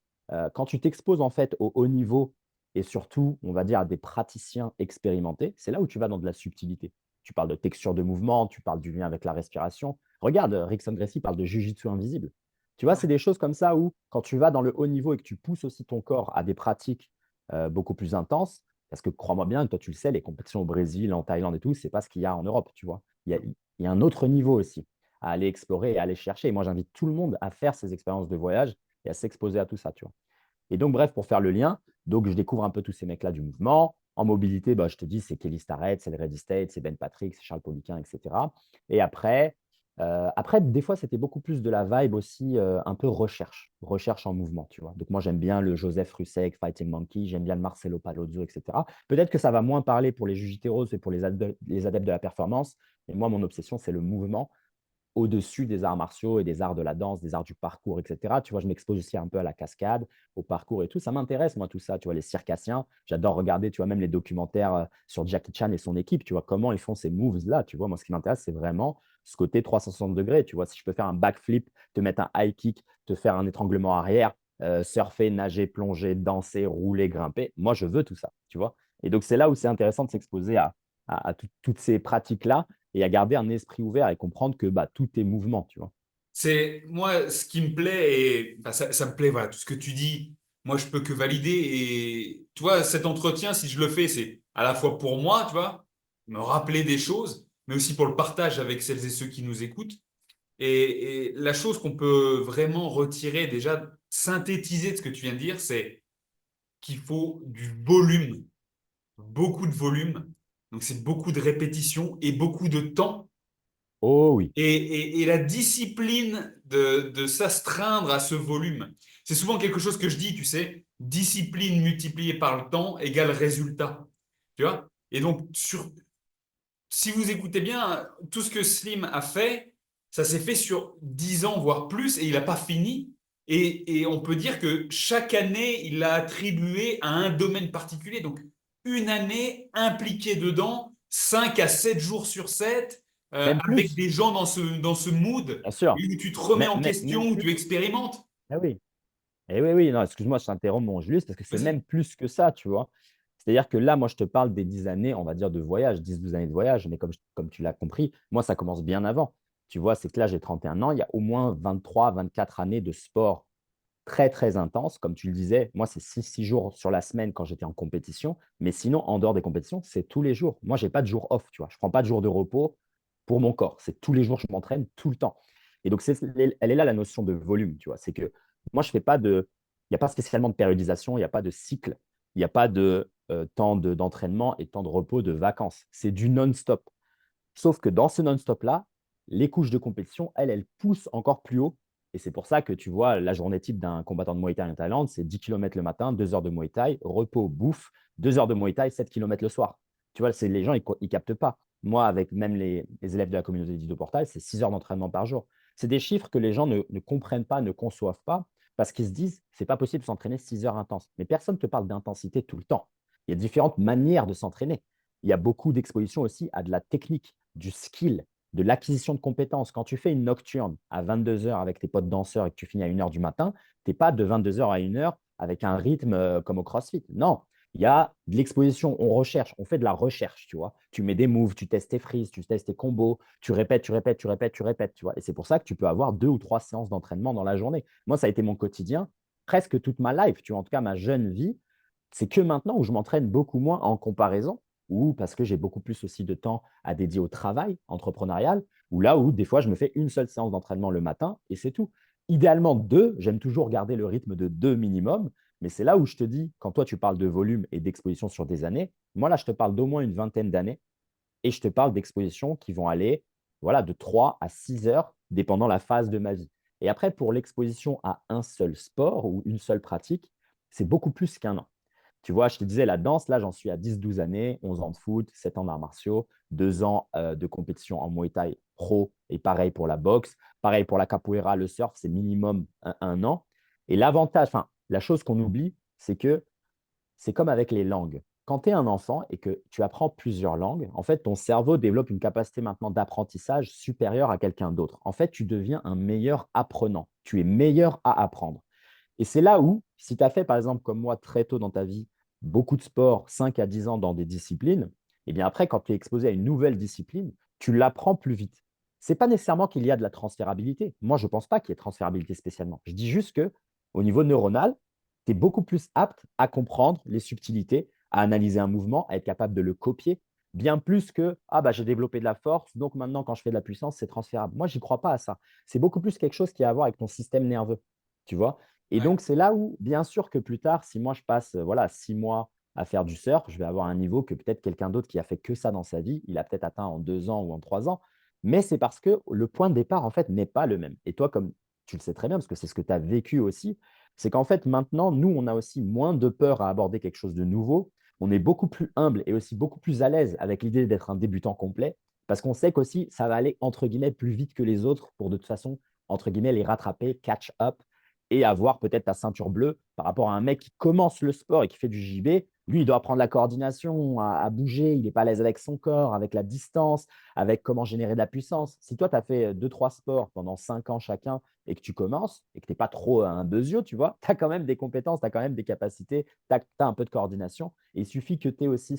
Quand tu t'exposes en fait au haut niveau et surtout, on va dire, à des praticiens expérimentés, c'est là où tu vas dans de la subtilité. Tu parles de texture de mouvement, tu parles du lien avec la respiration. Regarde, Rickson Gracie parle de jujitsu invisible. Tu vois, c'est des choses comme ça où, quand tu vas dans le haut niveau et que tu pousses aussi ton corps à des pratiques beaucoup plus intenses, parce que crois-moi bien, toi tu le sais, les compétitions au Brésil, en Thaïlande et tout, c'est pas ce qu'il y a en Europe, tu vois. Il y a un autre niveau aussi à aller explorer et à aller chercher. Et moi, j'invite tout le monde à faire ces expériences de voyage et à s'exposer à tout ça, tu vois. Et donc, bref, pour faire le lien, donc je découvre un peu tous ces mecs-là du mouvement. En mobilité, bah, je te dis, c'est Kelly Starrett, c'est le Reddy State, c'est Ben Patrick, c'est Charles Poliquin, etc. Et après, des fois, c'était beaucoup plus de la vibe aussi, un peu recherche en mouvement, tu vois. Donc, moi, j'aime bien le Joseph Rusek, Fighting Monkey, j'aime bien le Marcelo Palozzo, etc. Peut-être que ça va moins parler pour les Jiu-Jiteros et pour les adeptes de la performance, mais moi, mon obsession, c'est le mouvement au-dessus des arts martiaux et des arts de la danse, des arts du parcours, etc. Tu vois, je m'expose aussi un peu à la cascade, au parcours et tout. Ça m'intéresse, moi, tout ça. Tu vois, les circassiens, j'adore regarder, tu vois, même les documentaires sur Jackie Chan et son équipe, tu vois, comment ils font ces moves-là. Tu vois, moi, ce qui m'intéresse, c'est vraiment ce côté 360 degrés. Tu vois, si je peux faire un backflip, te mettre un high kick, te faire un étranglement arrière, surfer, nager, plonger, danser, rouler, grimper, moi, je veux tout ça, tu vois. Et donc, c'est là où c'est intéressant de s'exposer à toutes ces pratiques-là et à garder un esprit ouvert et comprendre que bah, tout est mouvement, tu vois. C'est moi ce qui me plaît et enfin, ça me plaît, voilà, tout ce que tu dis, moi je peux que valider. Et tu vois, cet entretien, si je le fais, c'est à la fois pour moi, tu vois, me rappeler des choses, mais aussi pour le partage avec celles et ceux qui nous écoutent. Et la chose qu'on peut vraiment retirer, déjà synthétiser de ce que tu viens de dire, c'est qu'il faut du volume, beaucoup de volume. Donc c'est beaucoup de répétitions et beaucoup de temps. Oh oui, Et la discipline de s'astreindre à ce volume, c'est souvent quelque chose que je dis, tu sais, discipline multipliée par le temps égale résultat. Tu vois? Et donc, si vous écoutez bien, tout ce que Slim a fait, ça s'est fait sur 10 ans, voire plus, et il n'a pas fini. Et on peut dire que chaque année, il l'a attribué à un domaine particulier. Donc, une année impliquée dedans, 5 à 7 jours sur 7, même avec plus, des gens dans ce mood, bien sûr. et où tu te remets en Même question, où tu plus. expérimentes. Ah oui. Et oui, oui, non, excuse-moi, je t'interromps, mon Julius, parce que c'est Vas-y. même plus que ça, tu vois. C'est-à-dire que là, moi, je te parle des 10 années, on va dire, de voyage, 10 12 années de voyage, mais comme tu l'as compris, moi, ça commence bien avant. Tu vois, c'est que là, j'ai 31 ans, il y a au moins 23 24 années de sport très, très intense. Comme tu le disais, moi, c'est 6 jours sur la semaine quand j'étais en compétition, mais sinon, en dehors des compétitions, c'est tous les jours. Moi, je n'ai pas de jour off, tu vois. Je ne prends pas de jour de repos pour mon corps. C'est tous les jours, je m'entraîne tout le temps. Et donc, elle est là la notion de volume, tu vois. C'est que moi, je ne fais pas Il n'y a pas spécialement de périodisation, il n'y a pas de cycle, il n'y a pas de temps d'entraînement et temps de repos, de vacances. C'est du non-stop. Sauf que dans ce non-stop-là, les couches de compétition, elles poussent encore plus haut. Et c'est pour ça que tu vois, la journée type d'un combattant de Muay Thai en Thaïlande, c'est 10 km le matin, 2 heures de Muay Thai, repos, bouffe, 2 heures de Muay Thai, 7 km le soir. Tu vois, les gens, ils ne captent pas. Moi, avec même les élèves de la communauté d'Ido Portal, c'est 6 heures d'entraînement par jour. C'est des chiffres que les gens ne comprennent pas, ne conçoivent pas, parce qu'ils se disent, c'est pas possible de s'entraîner 6 heures intenses. Mais personne ne te parle d'intensité tout le temps. Il y a différentes manières de s'entraîner. Il y a beaucoup d'expositions aussi à de la technique, du skill, de l'acquisition de compétences. Quand tu fais une nocturne à 22 heures avec tes potes danseurs et que tu finis à 1 heure du matin, tu n'es pas de 22 heures à 1 heure avec un rythme comme au CrossFit. Non, il y a de l'exposition, on recherche, on fait de la recherche, tu vois. Tu mets des moves, tu testes tes freezes, tu testes tes combos, tu répètes, tu répètes, tu répètes, tu répètes, tu vois. Et c'est pour ça que tu peux avoir 2 ou 3 séances d'entraînement dans la journée. Moi, ça a été mon quotidien presque toute ma life, tu vois, en tout cas ma jeune vie. C'est que maintenant où je m'entraîne beaucoup moins en comparaison, ou parce que j'ai beaucoup plus aussi de temps à dédier au travail entrepreneurial, ou là où des fois je me fais une seule séance d'entraînement le matin et c'est tout. Idéalement deux, j'aime toujours garder le rythme de deux minimum, mais c'est là où je te dis, quand toi tu parles de volume et d'exposition sur des années, moi là je te parle d'au moins une vingtaine d'années et je te parle d'expositions qui vont aller voilà, de 3 à 6 heures, dépendant la phase de ma vie. Et après, pour l'exposition à un seul sport ou une seule pratique, c'est beaucoup plus qu'un an. Tu vois, je te disais, la danse, là, j'en suis à 10-12 années, 11 ans de foot, 7 ans d'arts martiaux, 2 ans de compétition en Muay Thai pro et pareil pour la boxe, pareil pour la capoeira, le surf, c'est minimum 1 an. Et l'avantage, enfin, la chose qu'on oublie, c'est que c'est comme avec les langues. Quand tu es un enfant et que tu apprends plusieurs langues, en fait, ton cerveau développe une capacité maintenant d'apprentissage supérieure à quelqu'un d'autre. En fait, tu deviens un meilleur apprenant. Tu es meilleur à apprendre. Et c'est là où, si tu as fait, par exemple, comme moi, très tôt dans ta vie, beaucoup de sport, 5 à 10 ans dans des disciplines, et bien après, quand tu es exposé à une nouvelle discipline, tu l'apprends plus vite. Ce n'est pas nécessairement qu'il y a de la transférabilité. Moi, je ne pense pas qu'il y ait de transférabilité spécialement. Je dis juste que au niveau neuronal, tu es beaucoup plus apte à comprendre les subtilités, à analyser un mouvement, à être capable de le copier, bien plus que ah bah j'ai développé de la force, donc maintenant quand je fais de la puissance, c'est transférable. Moi, j'y crois pas à ça. C'est beaucoup plus quelque chose qui a à voir avec ton système nerveux, tu vois. Et Ouais. donc, c'est là où, bien sûr que plus tard, si moi je passe voilà, 6 mois à faire du surf, je vais avoir un niveau que peut-être quelqu'un d'autre qui a fait que ça dans sa vie, il a peut-être atteint en 2 ans ou en 3 ans. Mais c'est parce que le point de départ, en fait, n'est pas le même. Et toi, comme tu le sais très bien, parce que c'est ce que tu as vécu aussi, c'est qu'en fait, maintenant, nous, on a aussi moins de peur à aborder quelque chose de nouveau. On est beaucoup plus humble et aussi beaucoup plus à l'aise avec l'idée d'être un débutant complet, parce qu'on sait qu'aussi, ça va aller, entre guillemets, plus vite que les autres pour de toute façon, entre guillemets, les rattraper, catch up et avoir peut-être ta ceinture bleue par rapport à un mec qui commence le sport et qui fait du JB. Lui, il doit apprendre la coordination, à bouger, il n'est pas à l'aise avec son corps, avec la distance, avec comment générer de la puissance. Si toi, tu as fait 2, 3 sports pendant 5 ans chacun et que tu commences et que tu n'es pas trop un bezio, tu vois, tu as quand même des compétences, tu as quand même des capacités, tu as un peu de coordination. Et il suffit que tu aies aussi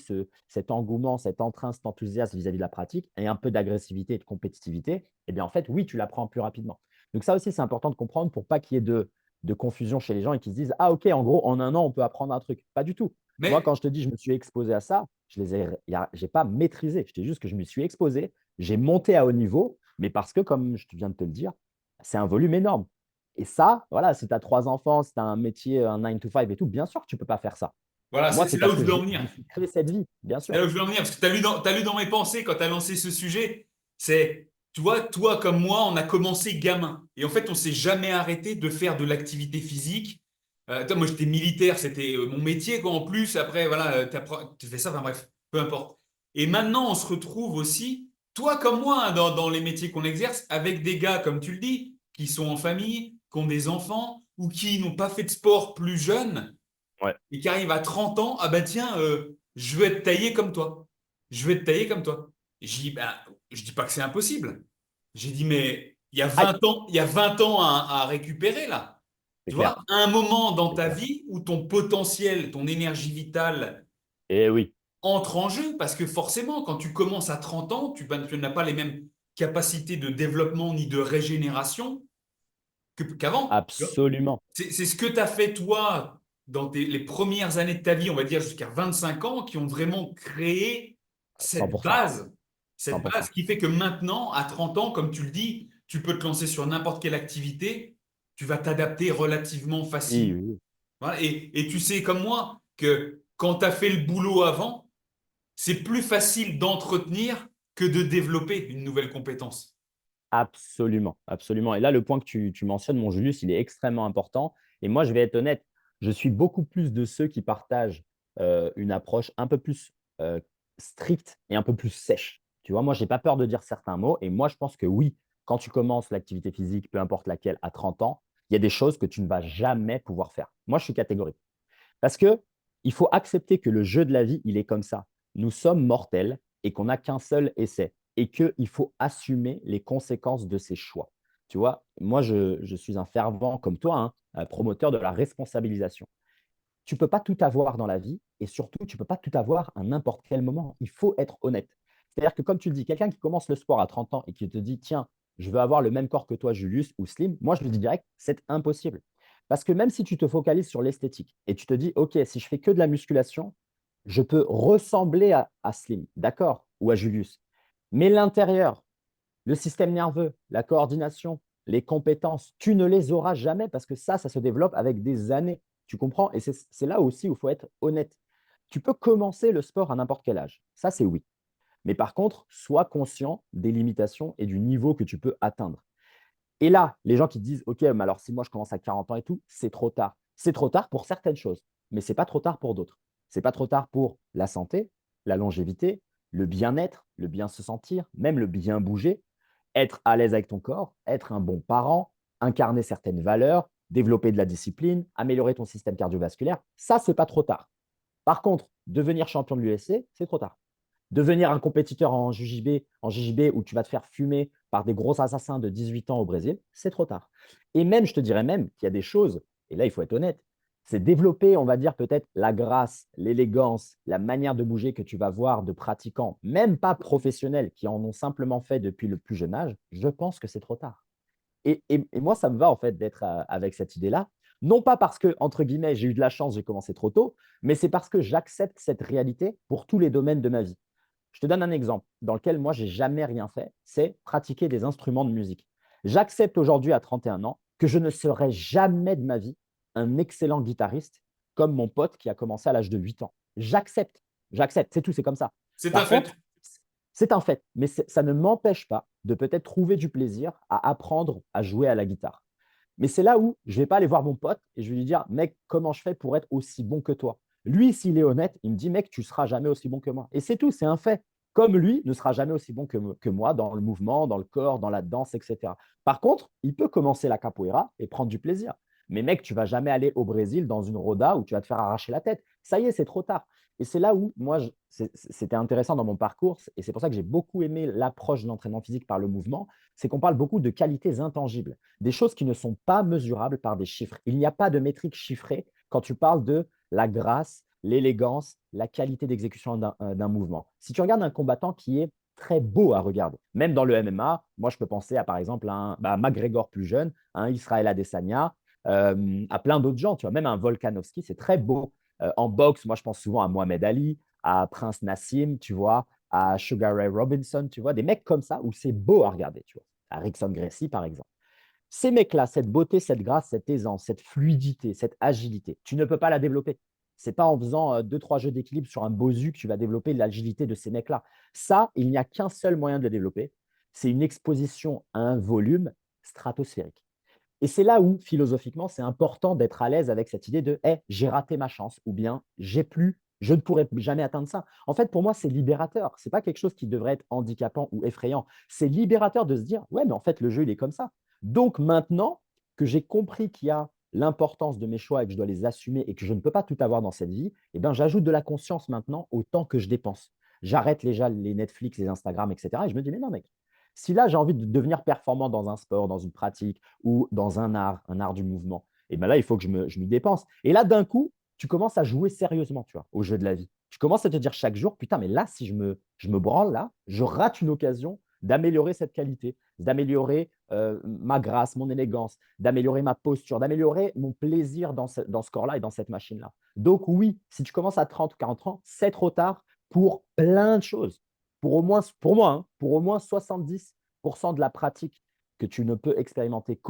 cet engouement, cet entrain, cet enthousiasme vis-à-vis de la pratique et un peu d'agressivité et de compétitivité. Et bien en fait, oui, tu l'apprends plus rapidement. Donc ça aussi, c'est important de comprendre pour pas qu'il y ait de confusion chez les gens et qui se disent ah ok, en gros en un an on peut apprendre un truc. Pas du tout. Moi Mais quand je te dis je me suis exposé à ça, j'ai pas maîtrisé. Je te dis juste que je me suis exposé, j'ai monté à haut niveau, mais parce que comme je viens de te le dire, c'est un volume énorme. Et ça, voilà, si tu as 3 enfants, si tu as un métier, un 9 to 5 et tout, bien sûr que tu peux pas faire ça. voilà, Moi, c'est c'est là où parce je que veux en je venir. me suis créé cette vie, bien C'est là sûr. où je veux en venir, parce que t'as lu dans mes pensées quand tu as lancé ce sujet. C'est, tu vois, toi comme moi, on a commencé gamin. Et en fait, on s'est jamais arrêté de faire de l'activité physique. Moi, j'étais militaire, c'était mon métier, quoi, en plus. Après, voilà, tu fais ça, enfin bref, peu importe. Et maintenant, on se retrouve aussi, toi comme moi, hein, dans les métiers qu'on exerce, avec des gars, comme tu le dis, qui sont en famille, qui ont des enfants, ou qui n'ont pas fait de sport plus jeunes Ouais. et qui arrive à 30 ans, ah bah tiens, je veux être taillé comme toi. Je veux être taillé comme toi. Et je dis, ben, je dis pas que c'est impossible. J'ai dit, mais il y a Aïe, 20 ans, il y a 20 ans à récupérer là. c'est Tu vois, clair, un moment dans c'est ta clair. vie où ton potentiel, ton énergie vitale Et oui, entre en jeu, parce que forcément, quand tu commences à 30 ans, tu n'as pas les mêmes capacités de développement ni de régénération qu'avant. absolument, C'est ce que tu as fait toi dans les premières années de ta vie, on va dire jusqu'à 25 ans, qui ont vraiment créé cette 100%, base. Cette base 100%. qui fait que maintenant, à 30 ans, comme tu le dis, tu peux te lancer sur n'importe quelle activité, tu vas t'adapter relativement Oui, facilement. oui, oui. Voilà. Et tu sais comme moi que quand tu as fait le boulot avant, c'est plus facile d'entretenir que de développer une nouvelle compétence. Absolument, absolument. Et là, le point que tu mentionnes, mon Julius, il est extrêmement important. Et moi, je vais être honnête, je suis beaucoup plus de ceux qui partagent une approche un peu plus euh, stricte et un peu plus sèche. Tu vois, moi, je n'ai pas peur de dire certains mots. Et moi, je pense que oui, quand tu commences l'activité physique, peu importe laquelle, à 30 ans, il y a des choses que tu ne vas jamais pouvoir faire. Moi, je suis catégorique. Parce que il faut accepter que le jeu de la vie, il est comme ça. Nous sommes mortels et qu'on n'a qu'un seul essai et qu'il faut assumer les conséquences de ses choix. Tu vois, moi, je suis un fervent comme toi, hein, un promoteur de la responsabilisation. Tu ne peux pas tout avoir dans la vie et surtout, tu ne peux pas tout avoir à n'importe quel moment. Il faut être honnête. C'est-à-dire que, comme tu le dis, quelqu'un qui commence le sport à 30 ans et qui te dit, tiens, je veux avoir le même corps que toi, Julius ou Slim, moi, je lui dis direct, c'est impossible. Parce que même si tu te focalises sur l'esthétique et tu te dis, OK, si je fais que de la musculation, je peux ressembler à Slim, d'accord, ou à Julius. Mais l'intérieur, le système nerveux, la coordination, les compétences, tu ne les auras jamais parce que ça se développe avec des années. Tu comprends? Et c'est là aussi où il faut être honnête. Tu peux commencer le sport à n'importe quel âge. Ça, c'est oui. Mais par contre, sois conscient des limitations et du niveau que tu peux atteindre. Et là, les gens qui disent, OK, mais alors si moi je commence à 40 ans et tout, c'est trop tard. C'est trop tard pour certaines choses, mais ce n'est pas trop tard pour d'autres. Ce n'est pas trop tard pour la santé, la longévité, le bien-être, le bien se sentir, même le bien bouger, être à l'aise avec ton corps, être un bon parent, incarner certaines valeurs, développer de la discipline, améliorer ton système cardiovasculaire. Ça, ce n'est pas trop tard. Par contre, devenir champion de l'UFC, c'est trop tard. Devenir un compétiteur en JJB où tu vas te faire fumer par des gros assassins de 18 ans au Brésil, c'est trop tard. Et même, je te dirais même qu'il y a des choses, et là, il faut être honnête, c'est développer, on va dire, peut-être la grâce, l'élégance, la manière de bouger que tu vas voir de pratiquants, même pas professionnels, qui en ont simplement fait depuis le plus jeune âge, je pense que c'est trop tard. Et moi, ça me va en fait d'être avec cette idée-là. Non pas parce que, entre guillemets, j'ai eu de la chance, j'ai commencé trop tôt, mais c'est parce que j'accepte cette réalité pour tous les domaines de ma vie. Je te donne un exemple dans lequel moi, j'ai jamais rien fait, c'est pratiquer des instruments de musique. J'accepte aujourd'hui à 31 ans que je ne serai jamais de ma vie un excellent guitariste comme mon pote qui a commencé à l'âge de 8 ans. J'accepte, c'est tout, c'est comme ça. C'est un Par fait. contre, c'est un fait, mais ça ne m'empêche pas de peut-être trouver du plaisir à apprendre à jouer à la guitare. Mais c'est là où je ne vais pas aller voir mon pote et je vais lui dire, mec, comment je fais pour être aussi bon que toi? Lui, s'il est honnête, il me dit, mec, tu ne seras jamais aussi bon que moi. Et c'est tout, c'est un fait. Comme lui ne sera jamais aussi bon que moi dans le mouvement, dans le corps, dans la danse, etc. Par contre, il peut commencer la capoeira et prendre du plaisir. Mais mec, tu vas jamais aller au Brésil dans une roda où tu vas te faire arracher la tête. Ça y est, c'est trop tard. Et c'est là où, moi, c'était intéressant dans mon parcours, et c'est pour ça que j'ai beaucoup aimé l'approche de l'entraînement physique par le mouvement, c'est qu'on parle beaucoup de qualités intangibles, des choses qui ne sont pas mesurables par des chiffres. Il n'y a pas de métrique chiffrée quand tu parles de la grâce, l'élégance, la qualité d'exécution d'un mouvement. Si tu regardes un combattant qui est très beau à regarder, même dans le MMA, moi je peux penser à par exemple à un McGregor plus jeune, à un Israel Adesanya, à plein d'autres gens, tu vois, même un Volkanovski, c'est très beau. En boxe, moi, je pense souvent à Mohamed Ali, à Prince Nassim, tu vois, à Sugar Ray Robinson, tu vois, des mecs comme ça où c'est beau à regarder, tu vois, à Rickson Gracie, par exemple. Ces mecs-là, cette beauté, cette grâce, cette aisance, cette fluidité, cette agilité, tu ne peux pas la développer. C'est pas en faisant deux, trois jeux d'équilibre sur un bosu que tu vas développer l'agilité de ces mecs-là. Ça, il n'y a qu'un seul moyen de le développer, c'est une exposition à un volume stratosphérique. Et c'est là où, philosophiquement, c'est important d'être à l'aise avec cette idée de hey, j'ai raté ma chance ou bien j'ai plus, je ne pourrai jamais atteindre ça. En fait, pour moi, c'est libérateur. Ce n'est pas quelque chose qui devrait être handicapant ou effrayant. C'est libérateur de se dire ouais, mais en fait, le jeu, il est comme ça. Donc maintenant que j'ai compris qu'il y a l'importance de mes choix et que je dois les assumer et que je ne peux pas tout avoir dans cette vie, eh ben, j'ajoute de la conscience maintenant au temps que je dépense. J'arrête déjà les Netflix, les Instagram, etc. Et je me dis, mais non, mec, si là, j'ai envie de devenir performant dans un sport, dans une pratique ou dans un art du mouvement, et ben là, il faut que je m'y dépense. Et là, d'un coup, tu commences à jouer sérieusement, tu vois, au jeu de la vie. Tu commences à te dire chaque jour, putain, mais là, si je me branle là, je rate une occasion d'améliorer cette qualité, d'améliorer ma grâce, mon élégance, d'améliorer ma posture, d'améliorer mon plaisir dans ce corps-là et dans cette machine-là. Donc oui, si tu commences à 30 ou 40 ans, c'est trop tard pour plein de choses. Pour au moins, pour moi, hein, pour au moins 70% de la pratique que tu ne peux expérimenter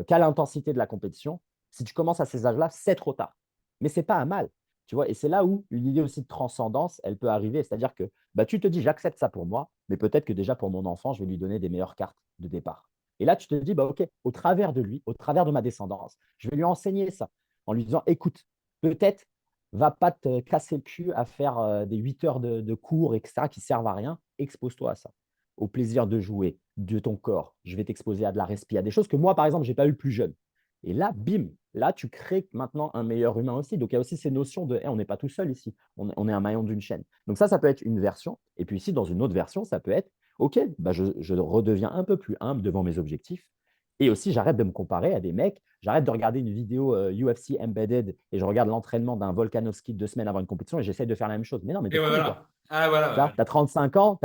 qu'à l'intensité de la compétition, Si tu commences à ces âges-là, c'est trop tard. Mais ce n'est pas un mal. Tu vois, et c'est là où l'idée aussi de transcendance, elle peut arriver. C'est-à-dire que bah, tu te dis, j'accepte ça pour moi, mais peut-être que déjà pour mon enfant, je vais lui donner des meilleures cartes de départ. Et là, tu te dis, bah, OK, au travers de lui, au travers de ma descendance, je vais lui enseigner ça en lui disant, écoute, peut-être va pas te casser le cul à faire des 8 heures de cours, etc., qui servent à rien. Expose-toi à ça, au plaisir de jouer, de ton corps. Je vais t'exposer à de la respi, à des choses que moi, par exemple, je n'ai pas eu plus jeune. Et là, bim, là, tu crées maintenant un meilleur humain aussi. Donc, il y a aussi ces notions de on n'est pas tout seul ici, on est un maillon d'une chaîne. Donc, ça peut être une version. Et puis ici, dans une autre version, ça peut être OK, bah, je redeviens un peu plus humble devant mes objectifs. Et aussi, j'arrête de me comparer à des mecs. J'arrête de regarder une vidéo UFC Embedded et je regarde l'entraînement d'un Volkanovski 2 semaines avant une compétition et j'essaie de faire la même chose. Mais non, mais Et t'es ouais, con ou quoi? voilà. Ah, voilà. Tu as 35 ans,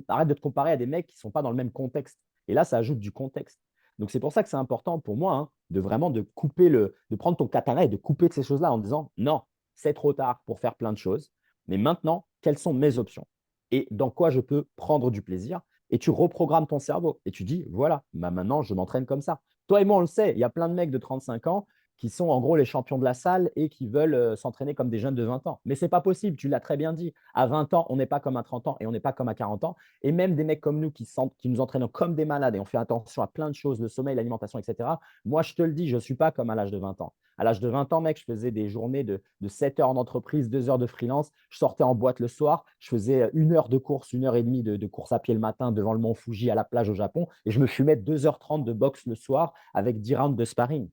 arrête de te comparer à des mecs qui ne sont pas dans le même contexte. Et là, ça ajoute du contexte. Donc, c'est pour ça que c'est important pour moi de vraiment de couper de prendre ton katana et de couper de ces choses-là en disant non, c'est trop tard pour faire plein de choses. Mais maintenant, quelles sont mes options et dans quoi je peux prendre du plaisir? Et tu reprogrammes ton cerveau et tu dis voilà, bah maintenant, je m'entraîne comme ça. Toi et moi, on le sait, il y a plein de mecs de 35 ans qui sont en gros les champions de la salle et qui veulent s'entraîner comme des jeunes de 20 ans. Mais ce n'est pas possible, tu l'as très bien dit. À 20 ans, on n'est pas comme à 30 ans et on n'est pas comme à 40 ans. Et même des mecs comme nous qui nous entraînons comme des malades et on fait attention à plein de choses, le sommeil, l'alimentation, etc. Moi, je te le dis, je ne suis pas comme à l'âge de 20 ans. À l'âge de 20 ans, mec, je faisais des journées de 7 heures en entreprise, 2 heures de freelance. Je sortais en boîte le soir. Je faisais 1 heure de course, 1 heure et demie de course à pied le matin devant le mont Fuji à la plage au Japon. Et je me fumais 2h30 de boxe le soir avec 10 rounds de sparring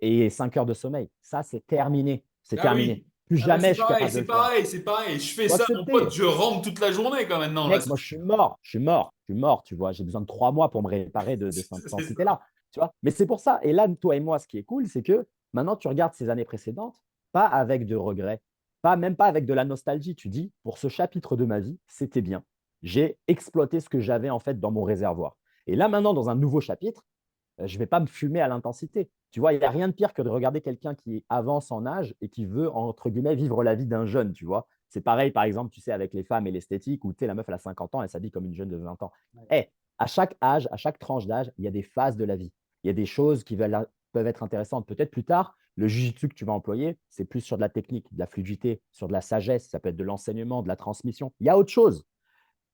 et 5 heures de sommeil. Ça, c'est terminé. C'est Ah terminé. oui. Plus Ah bah jamais c'est je suis pareil, capable de c'est le faire. pareil, c'est pareil. Je fais Faut ça, mon pote, accepter. je rentre toute la journée quand maintenant. Là. Mec, moi, je suis mort. Je suis mort. Je suis mort. Tu vois, j'ai besoin de 3 mois pour me réparer de cette C'est ça. intensité-là. Tu vois, mais c'est pour ça. Et là, toi et moi, ce qui est cool, c'est que maintenant, tu regardes ces années précédentes, pas avec de regrets, même pas avec de la nostalgie. Tu dis, pour ce chapitre de ma vie, c'était bien. J'ai exploité ce que j'avais en fait dans mon réservoir. Et là, maintenant, dans un nouveau chapitre, je ne vais pas me fumer à l'intensité. Tu vois, il n'y a rien de pire que de regarder quelqu'un qui avance en âge et qui veut, entre guillemets, vivre la vie d'un jeune, tu vois. C'est pareil, par exemple, tu sais, avec les femmes et l'esthétique, où tu sais, la meuf, elle a 50 ans, elle s'habille comme une jeune de 20 ans. Ouais. À chaque âge, à chaque tranche d'âge, il y a des phases de la vie. Il y a des choses qui peuvent être intéressantes. Peut-être plus tard, le jiu-jitsu que tu vas employer, c'est plus sur de la technique, de la fluidité, sur de la sagesse, ça peut être de l'enseignement, de la transmission. Il y a autre chose.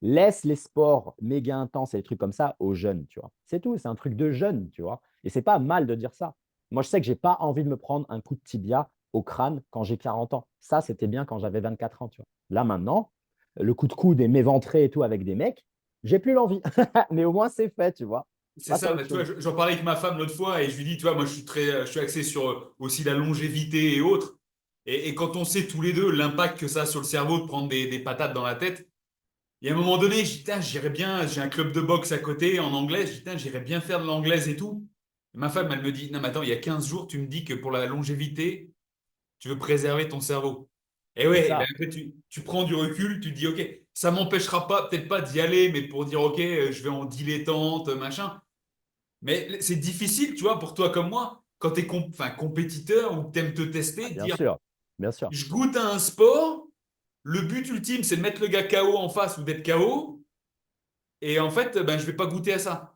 Laisse les sports méga intenses et les trucs comme ça aux jeunes, tu vois. C'est tout, c'est un truc de jeunes, tu vois. Et c'est pas mal de dire ça. Moi, je sais que j'ai pas envie de me prendre un coup de tibia au crâne quand j'ai 40 ans. Ça, c'était bien quand j'avais 24 ans, tu vois. Là, maintenant, le coup de coude et m'éventrer et tout avec des mecs, j'ai plus l'envie. Mais au moins, c'est fait, tu vois. C'est Passe à ça, autre bah, tu vois, chose. j'en parlais avec ma femme l'autre fois et je lui dis, tu vois, moi je suis axé sur aussi la longévité et autres. Et quand on sait tous les deux l'impact que ça a sur le cerveau de prendre des patates dans la tête, il y a un moment donné, je dis, putain, j'irais bien, j'ai un club de boxe à côté en anglais, je dis, putain, j'irais bien faire de l'anglaise et tout. Et ma femme, elle me dit, non, mais attends, il y a 15 jours, tu me dis que pour la longévité, tu veux préserver ton cerveau. Et C'est ouais, et ben ça. après, tu prends du recul, tu te dis, ok, ça m'empêchera pas, peut-être pas d'y aller, mais pour dire, ok, je vais en dilettante, machin. Mais c'est difficile, tu vois, pour toi comme moi, quand tu es compétiteur ou que tu aimes te Ah, tester, de bien dire, sûr. Bien sûr. je goûte à un sport, le but ultime, c'est de mettre le gars KO en face ou d'être KO, et en fait, ben, je vais pas goûter à ça.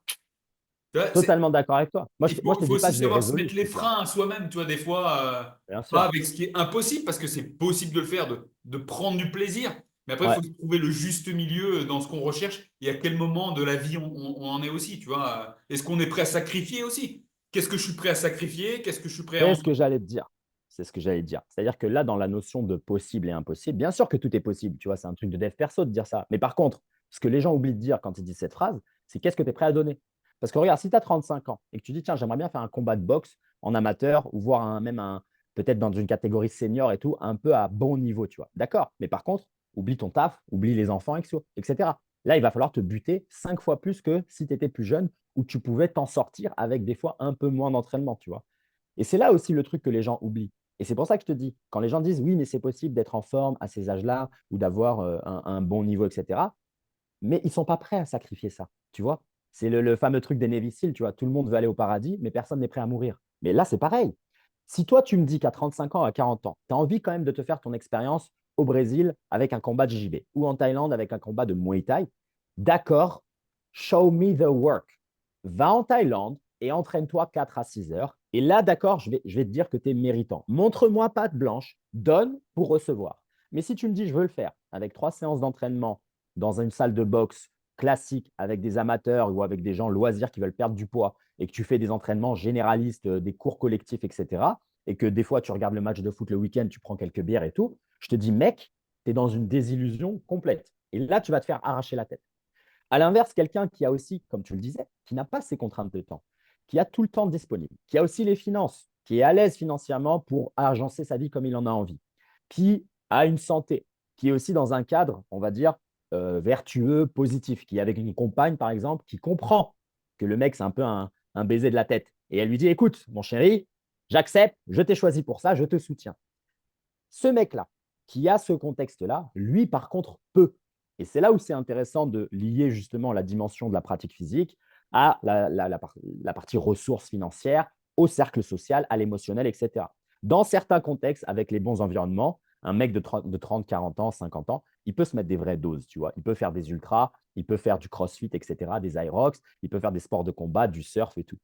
Tu vois, Totalement d'accord avec toi. Moi, il moi, je faut te dis pas, aussi je l'ai savoir se résolu, mettre ce les truc-là. freins à soi-même, tu vois, des fois, Bien pas sûr. avec ce qui est impossible, parce que c'est possible de le faire, de prendre du plaisir, mais après, il Ouais. faut trouver le juste milieu dans ce qu'on recherche et à quel moment de la vie on en est aussi, tu vois. Est-ce qu'on est prêt à sacrifier aussi? Qu'est-ce que je suis prêt à sacrifier? Qu'est-ce que je suis prêt à... C'est ce que j'allais te dire. C'est ce que j'allais te dire. C'est-à-dire que là, dans la notion de possible et impossible, bien sûr que tout est possible. Tu vois, c'est un truc de dev perso de dire ça. Mais par contre, ce que les gens oublient de dire quand ils disent cette phrase, c'est qu'est-ce que tu es prêt à donner. Parce que regarde, si tu as 35 ans et que tu dis, tiens, j'aimerais bien faire un combat de boxe en amateur ou voir peut-être dans une catégorie senior et tout, un peu à bon niveau, tu vois. D'accord. Mais par contre, oublie ton taf, oublie les enfants, etc. Là, il va falloir te buter 5 fois plus que si tu étais plus jeune où tu pouvais t'en sortir avec des fois un peu moins d'entraînement, tu vois. Et c'est là aussi le truc que les gens oublient. Et c'est pour ça que je te dis, quand les gens disent oui, mais c'est possible d'être en forme à ces âges-là ou d'avoir un bon niveau, etc., mais ils ne sont pas prêts à sacrifier ça. Tu vois, c'est le fameux truc des Navy Seals, tu vois, tout le monde veut aller au paradis, mais personne n'est prêt à mourir. Mais là, c'est pareil. Si toi, tu me dis qu'à 35 ans, à 40 ans, tu as envie quand même de te faire ton expérience au Brésil avec un combat de JB ou en Thaïlande avec un combat de Muay Thai, d'accord, show me the work. Va en Thaïlande et entraîne-toi 4 à 6 heures Et là, d'accord, je vais te dire que tu es méritant. Montre-moi patte blanche, donne pour recevoir. Mais si tu me dis, je veux le faire avec 3 séances d'entraînement dans une salle de boxe classique avec des amateurs ou avec des gens loisirs qui veulent perdre du poids et que tu fais des entraînements généralistes, des cours collectifs, etc., et que des fois, tu regardes le match de foot le week-end, tu prends quelques bières et tout, je te dis, mec, tu es dans une désillusion complète. Et là, tu vas te faire arracher la tête. À l'inverse, quelqu'un qui a aussi, comme tu le disais, qui n'a pas ces contraintes de temps, qui a tout le temps disponible, qui a aussi les finances, qui est à l'aise financièrement pour agencer sa vie comme il en a envie, qui a une santé, qui est aussi dans un cadre, on va dire, vertueux, positif, qui est avec une compagne, par exemple, qui comprend que le mec, c'est un peu un baiser de la tête. Et elle lui dit, écoute, mon chéri, j'accepte, je t'ai choisi pour ça, je te soutiens. Ce mec-là, qui a ce contexte-là, lui, par contre, peut. Et c'est là où c'est intéressant de lier justement la dimension de la pratique physique à la partie ressources financières, au cercle social, à l'émotionnel, etc. Dans certains contextes, avec les bons environnements, un mec de 30, 40 ans, 50 ans, il peut se mettre des vraies doses, tu vois. Il peut faire des ultras, il peut faire du crossfit, etc., des aerox, il peut faire des sports de combat, du surf et tout.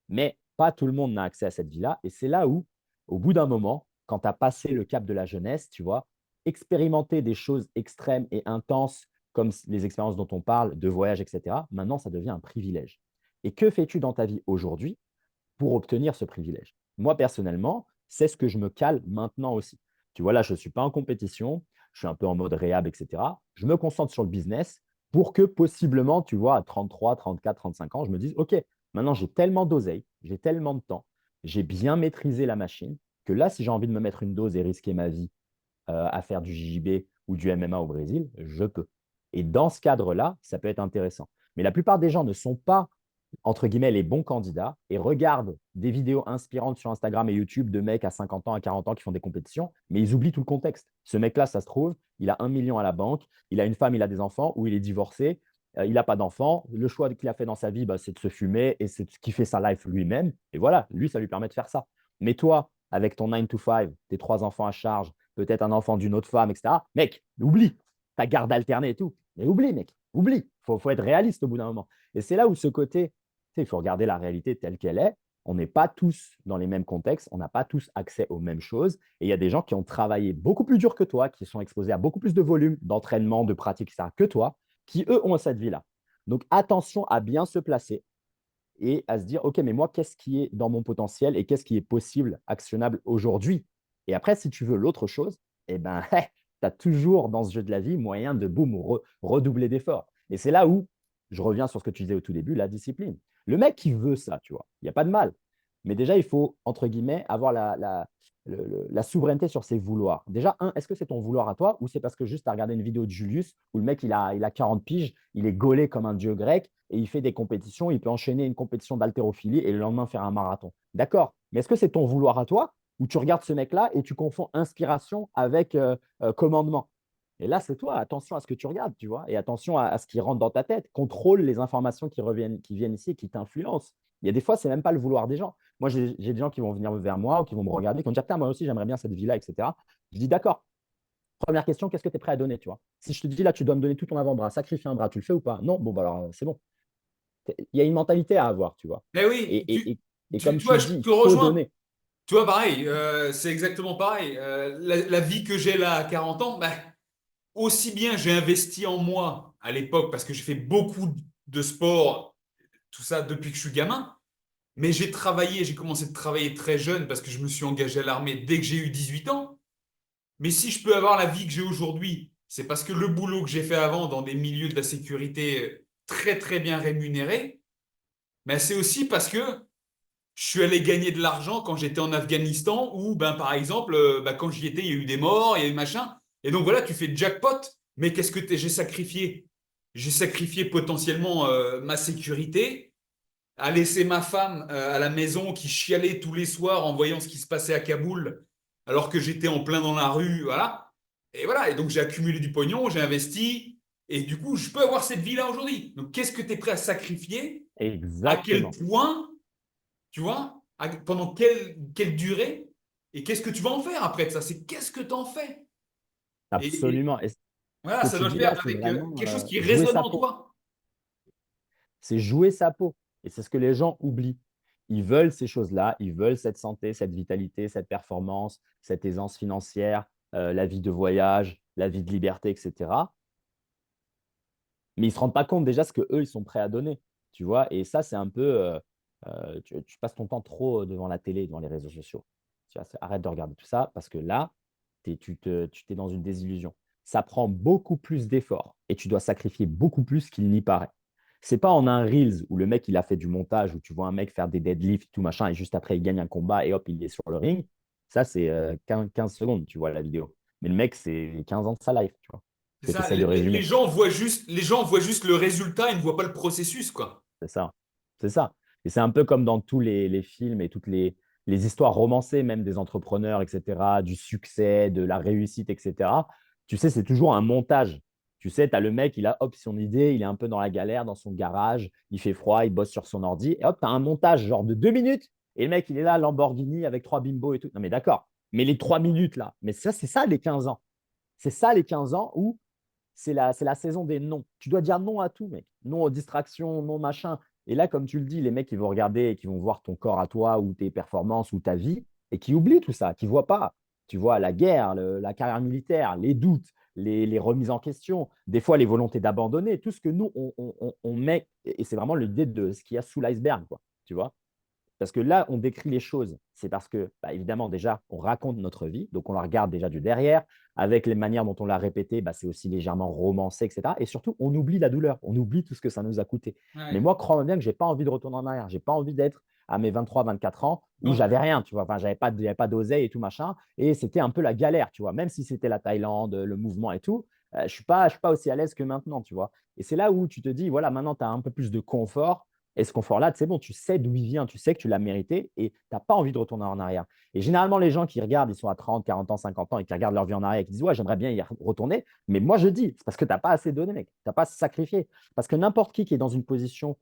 Mais pas tout le monde n'a accès à cette vie-là. Et c'est là où, au bout d'un moment, quand tu as passé le cap de la jeunesse, tu vois, expérimenter des choses extrêmes et intenses comme les expériences dont on parle, de voyage, etc., maintenant, ça devient un privilège. Et que fais-tu dans ta vie aujourd'hui pour obtenir ce privilège? Moi, personnellement, c'est ce que je me cale maintenant aussi. Tu vois, là, je ne suis pas en compétition, je suis un peu en mode réhab, etc. Je me concentre sur le business pour que possiblement, tu vois, à 33, 34, 35 ans, je me dise, OK, maintenant j'ai tellement d'oseille, j'ai tellement de temps, j'ai bien maîtrisé la machine, que là, si j'ai envie de me mettre une dose et risquer ma vie à faire du JJB ou du MMA au Brésil, je peux. Et dans ce cadre-là, ça peut être intéressant. Mais la plupart des gens ne sont pas, entre guillemets, les bons candidats et regardent des vidéos inspirantes sur Instagram et YouTube de mecs à 50 ans, à 40 ans qui font des compétitions, mais ils oublient tout le contexte. Ce mec-là, ça se trouve, il a 1 million à la banque, il a une femme, il a des enfants, ou il est divorcé, il n'a pas d'enfants. Le choix qu'il a fait dans sa vie, bah, c'est de se fumer et c'est de kiffer sa life lui-même. Et voilà, lui, ça lui permet de faire ça. Mais toi, avec ton 9 to 5, tes 3 enfants à charge, peut-être un enfant d'une autre femme, etc. Mec, oublie ta garde alternée et tout. Mais oublie, mec, oublie. Il faut être réaliste au bout d'un moment. Et c'est là où ce côté, il faut regarder la réalité telle qu'elle est. On n'est pas tous dans les mêmes contextes, on n'a pas tous accès aux mêmes choses. Et il y a des gens qui ont travaillé beaucoup plus dur que toi, qui sont exposés à beaucoup plus de volume d'entraînement, de pratique, etc., que toi, qui, eux, ont cette vie-là. Donc, attention à bien se placer et à se dire, OK, mais moi, qu'est-ce qui est dans mon potentiel et qu'est-ce qui est possible, actionnable aujourd'hui? Et après, si tu veux l'autre chose, eh ben, tu as toujours dans ce jeu de la vie moyen de, boum, redoubler d'efforts. Et c'est là où je reviens sur ce que tu disais au tout début, la discipline. Le mec qui veut ça, tu vois, il n'y a pas de mal. Mais déjà, il faut, entre guillemets, avoir la souveraineté sur ses vouloirs. Déjà, est-ce que c'est ton vouloir à toi ou c'est parce que juste tu as regardé une vidéo de Julius où le mec, il a 40 piges, il est gaulé comme un dieu grec et il fait des compétitions, il peut enchaîner une compétition d'haltérophilie et le lendemain faire un marathon. D'accord, mais est-ce que c'est ton vouloir à toi ou tu regardes ce mec-là et tu confonds inspiration avec commandement? Et là, c'est toi, attention à ce que tu regardes, tu vois, et attention à ce qui rentre dans ta tête. Contrôle les informations qui viennent ici et qui t'influencent. Il y a des fois, c'est même pas le vouloir des gens. Moi, j'ai des gens qui vont venir vers moi ou qui vont me regarder, qui vont me dire, putain, moi aussi, j'aimerais bien cette vie-là, etc. Je dis, d'accord. Première question, qu'est-ce que tu es prêt à donner, tu vois? Si je te dis, là, tu dois me donner tout ton avant-bras, sacrifier un bras, tu le fais ou pas? Non, bon, bah alors, c'est bon. Il y a une mentalité à avoir, tu vois. Mais oui, Et, et, et, et comme tu tu vois, le je dis, il te faut rejoins. donner. Tu vois, pareil, c'est exactement pareil. La vie que j'ai là à 40 ans, bah, aussi bien j'ai investi en moi à l'époque parce que j'ai fait beaucoup de sport, tout ça depuis que je suis gamin. Mais j'ai commencé à travailler très jeune parce que je me suis engagé à l'armée dès que j'ai eu 18 ans. Mais si je peux avoir la vie que j'ai aujourd'hui, c'est parce que le boulot que j'ai fait avant dans des milieux de la sécurité très très bien rémunérés, mais c'est aussi parce que je suis allé gagner de l'argent quand j'étais en Afghanistan où, ben, par exemple, quand j'y étais, il y a eu des morts, il y a eu machin. Et donc voilà, tu fais jackpot, mais qu'est-ce que j'ai sacrifié? J'ai sacrifié potentiellement ma sécurité, à laisser ma femme à la maison qui chialait tous les soirs en voyant ce qui se passait à Kaboul, alors que j'étais en plein dans la rue, voilà. Et voilà, et donc j'ai accumulé du pognon, j'ai investi, et du coup, je peux avoir cette vie-là aujourd'hui. Donc qu'est-ce que tu es prêt à sacrifier? À quel Exactement. point, tu vois? Pendant quelle durée? Et qu'est-ce que tu vas en faire après de ça? C'est qu'est-ce que tu en fais? Et Absolument. Et ce voilà, que ça tu doit le dis là, faire c'est avec vraiment quelque chose qui jouer résonne sa en peau. toi. C'est jouer sa peau. Et c'est ce que les gens oublient. Ils veulent ces choses-là, ils veulent cette santé, cette vitalité, cette performance, cette aisance financière, la vie de voyage, la vie de liberté, etc. Mais ils ne se rendent pas compte déjà ce qu'eux, ils sont prêts à donner. Tu vois? Et ça, c'est un peu, tu passes ton temps trop devant la télé, devant les réseaux sociaux. Tu vois? Arrête de regarder tout ça parce que là, tu t'es dans une désillusion. Ça prend beaucoup plus d'efforts et tu dois sacrifier beaucoup plus qu'il n'y paraît. C'est pas en un reels où le mec, il a fait du montage, où tu vois un mec faire des deadlifts, tout machin, et juste après, il gagne un combat et hop, il est sur le ring. Ça, c'est 15 secondes, tu vois, la vidéo. Mais le mec, c'est 15 ans de sa life, tu vois, C'est que tu ça. essayes de Les résumer. gens voient juste le résultat, ils ne voient pas le processus, quoi. C'est ça. C'est ça. Et c'est un peu comme dans tous les films et toutes les histoires romancées, même des entrepreneurs, etc., du succès, de la réussite, etc. Tu sais, c'est toujours un montage. Tu sais, tu as le mec, il a hop son idée, il est un peu dans la galère, dans son garage, il fait froid, il bosse sur son ordi, et hop, tu as un montage genre de 2 minutes, et le mec, il est là, Lamborghini avec trois bimbos et tout. Non, mais d'accord, mais les 3 minutes là, mais ça, c'est ça les 15 ans. C'est ça les 15 ans où c'est la saison des noms. Tu dois dire non à tout, mec. Non aux distractions, non machin. Et là, comme tu le dis, les mecs, ils vont regarder et qui vont voir ton corps à toi ou tes performances ou ta vie et qui oublient tout ça, qui ne voient pas. Tu vois la guerre, la carrière militaire, les doutes, les remises en question, des fois les volontés d'abandonner, tout ce que nous, on met. Et c'est vraiment l'idée de ce qu'il y a sous l'iceberg, quoi. Tu vois. Parce que là, on décrit les choses. C'est parce que, bah, évidemment, déjà, on raconte notre vie. Donc, on la regarde déjà du derrière. Avec les manières dont on l'a répété, bah, c'est aussi légèrement romancé, etc. Et surtout, on oublie la douleur. On oublie tout ce que ça nous a coûté. Mais Ouais. moi, crois-moi bien que je n'ai pas envie de retourner en arrière. Je n'ai pas envie d'être à mes 23, 24 ans où Non. j'avais rien, tu vois. Enfin, j'avais pas d'oseille et tout machin. Et c'était un peu la galère, tu vois. Même si c'était la Thaïlande, le mouvement et tout, je ne suis pas aussi à l'aise que maintenant, tu vois. Et c'est là où tu te dis, voilà, maintenant, tu as un peu plus de confort. Et ce confort-là, c'est bon, tu sais d'où il vient, tu sais que tu l'as mérité et tu n'as pas envie de retourner en arrière. Et généralement, les gens qui regardent, ils sont à 30, 40 ans, 50 ans et qui regardent leur vie en arrière et qui disent, ouais, j'aimerais bien y retourner. Mais moi, je dis, c'est parce que tu n'as pas assez donné, mec. Tu n'as pas assez sacrifié. Parce que n'importe qui est dans une position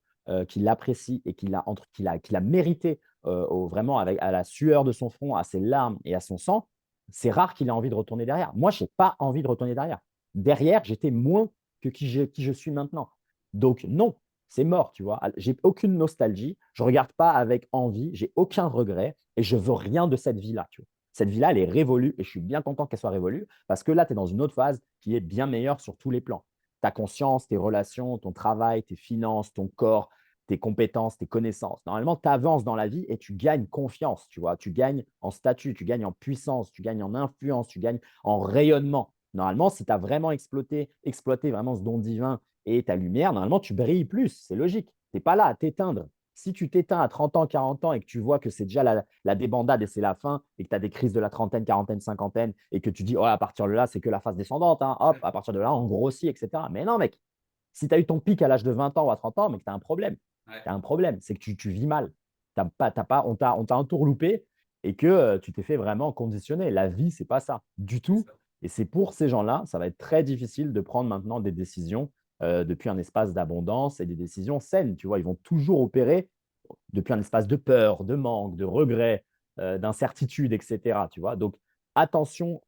qui l'apprécie et qui l'a mérité vraiment à la sueur de son front, à ses larmes et à son sang, c'est rare qu'il ait envie de retourner derrière. Moi, je n'ai pas envie de retourner derrière. Derrière, j'étais moins que qui je suis maintenant. Donc, non, c'est mort, tu vois. J'ai aucune nostalgie, je regarde pas avec envie, j'ai aucun regret et je veux rien de cette vie-là, tu vois. Cette vie-là, elle est révolue et je suis bien content qu'elle soit révolue parce que là, tu es dans une autre phase qui est bien meilleure sur tous les plans. Ta conscience, tes relations, ton travail, tes finances, ton corps, tes compétences, tes connaissances. Normalement, tu avances dans la vie et tu gagnes confiance, tu vois. Tu gagnes en statut, tu gagnes en puissance, tu gagnes en influence, tu gagnes en rayonnement. Normalement, si tu as vraiment exploité vraiment ce don divin et ta lumière, normalement, tu brilles plus. C'est logique. Tu n'es pas là à t'éteindre. Si tu t'éteins à 30 ans, 40 ans et que tu vois que c'est déjà la débandade et c'est la fin et que tu as des crises de la trentaine, quarantaine, cinquantaine et que tu dis, oh, à partir de là, c'est que la phase descendante, hein, hop, à partir de là, on grossit, etc. Mais non, mec, si tu as eu ton pic à l'âge de 20 ans ou à 30 ans, mec, tu as un problème. Ouais. Tu as un problème. C'est que tu vis mal. T'as pas, on t'a un tour loupé et que tu t'es fait vraiment conditionner. La vie, c'est pas ça du C'est tout. ça. Et c'est pour ces gens-là, ça va être très difficile de prendre maintenant des décisions depuis un espace d'abondance et des décisions saines. Tu vois, ils vont toujours opérer depuis un espace de peur, de manque, de regret, d'incertitude, etc. Tu vois, donc attention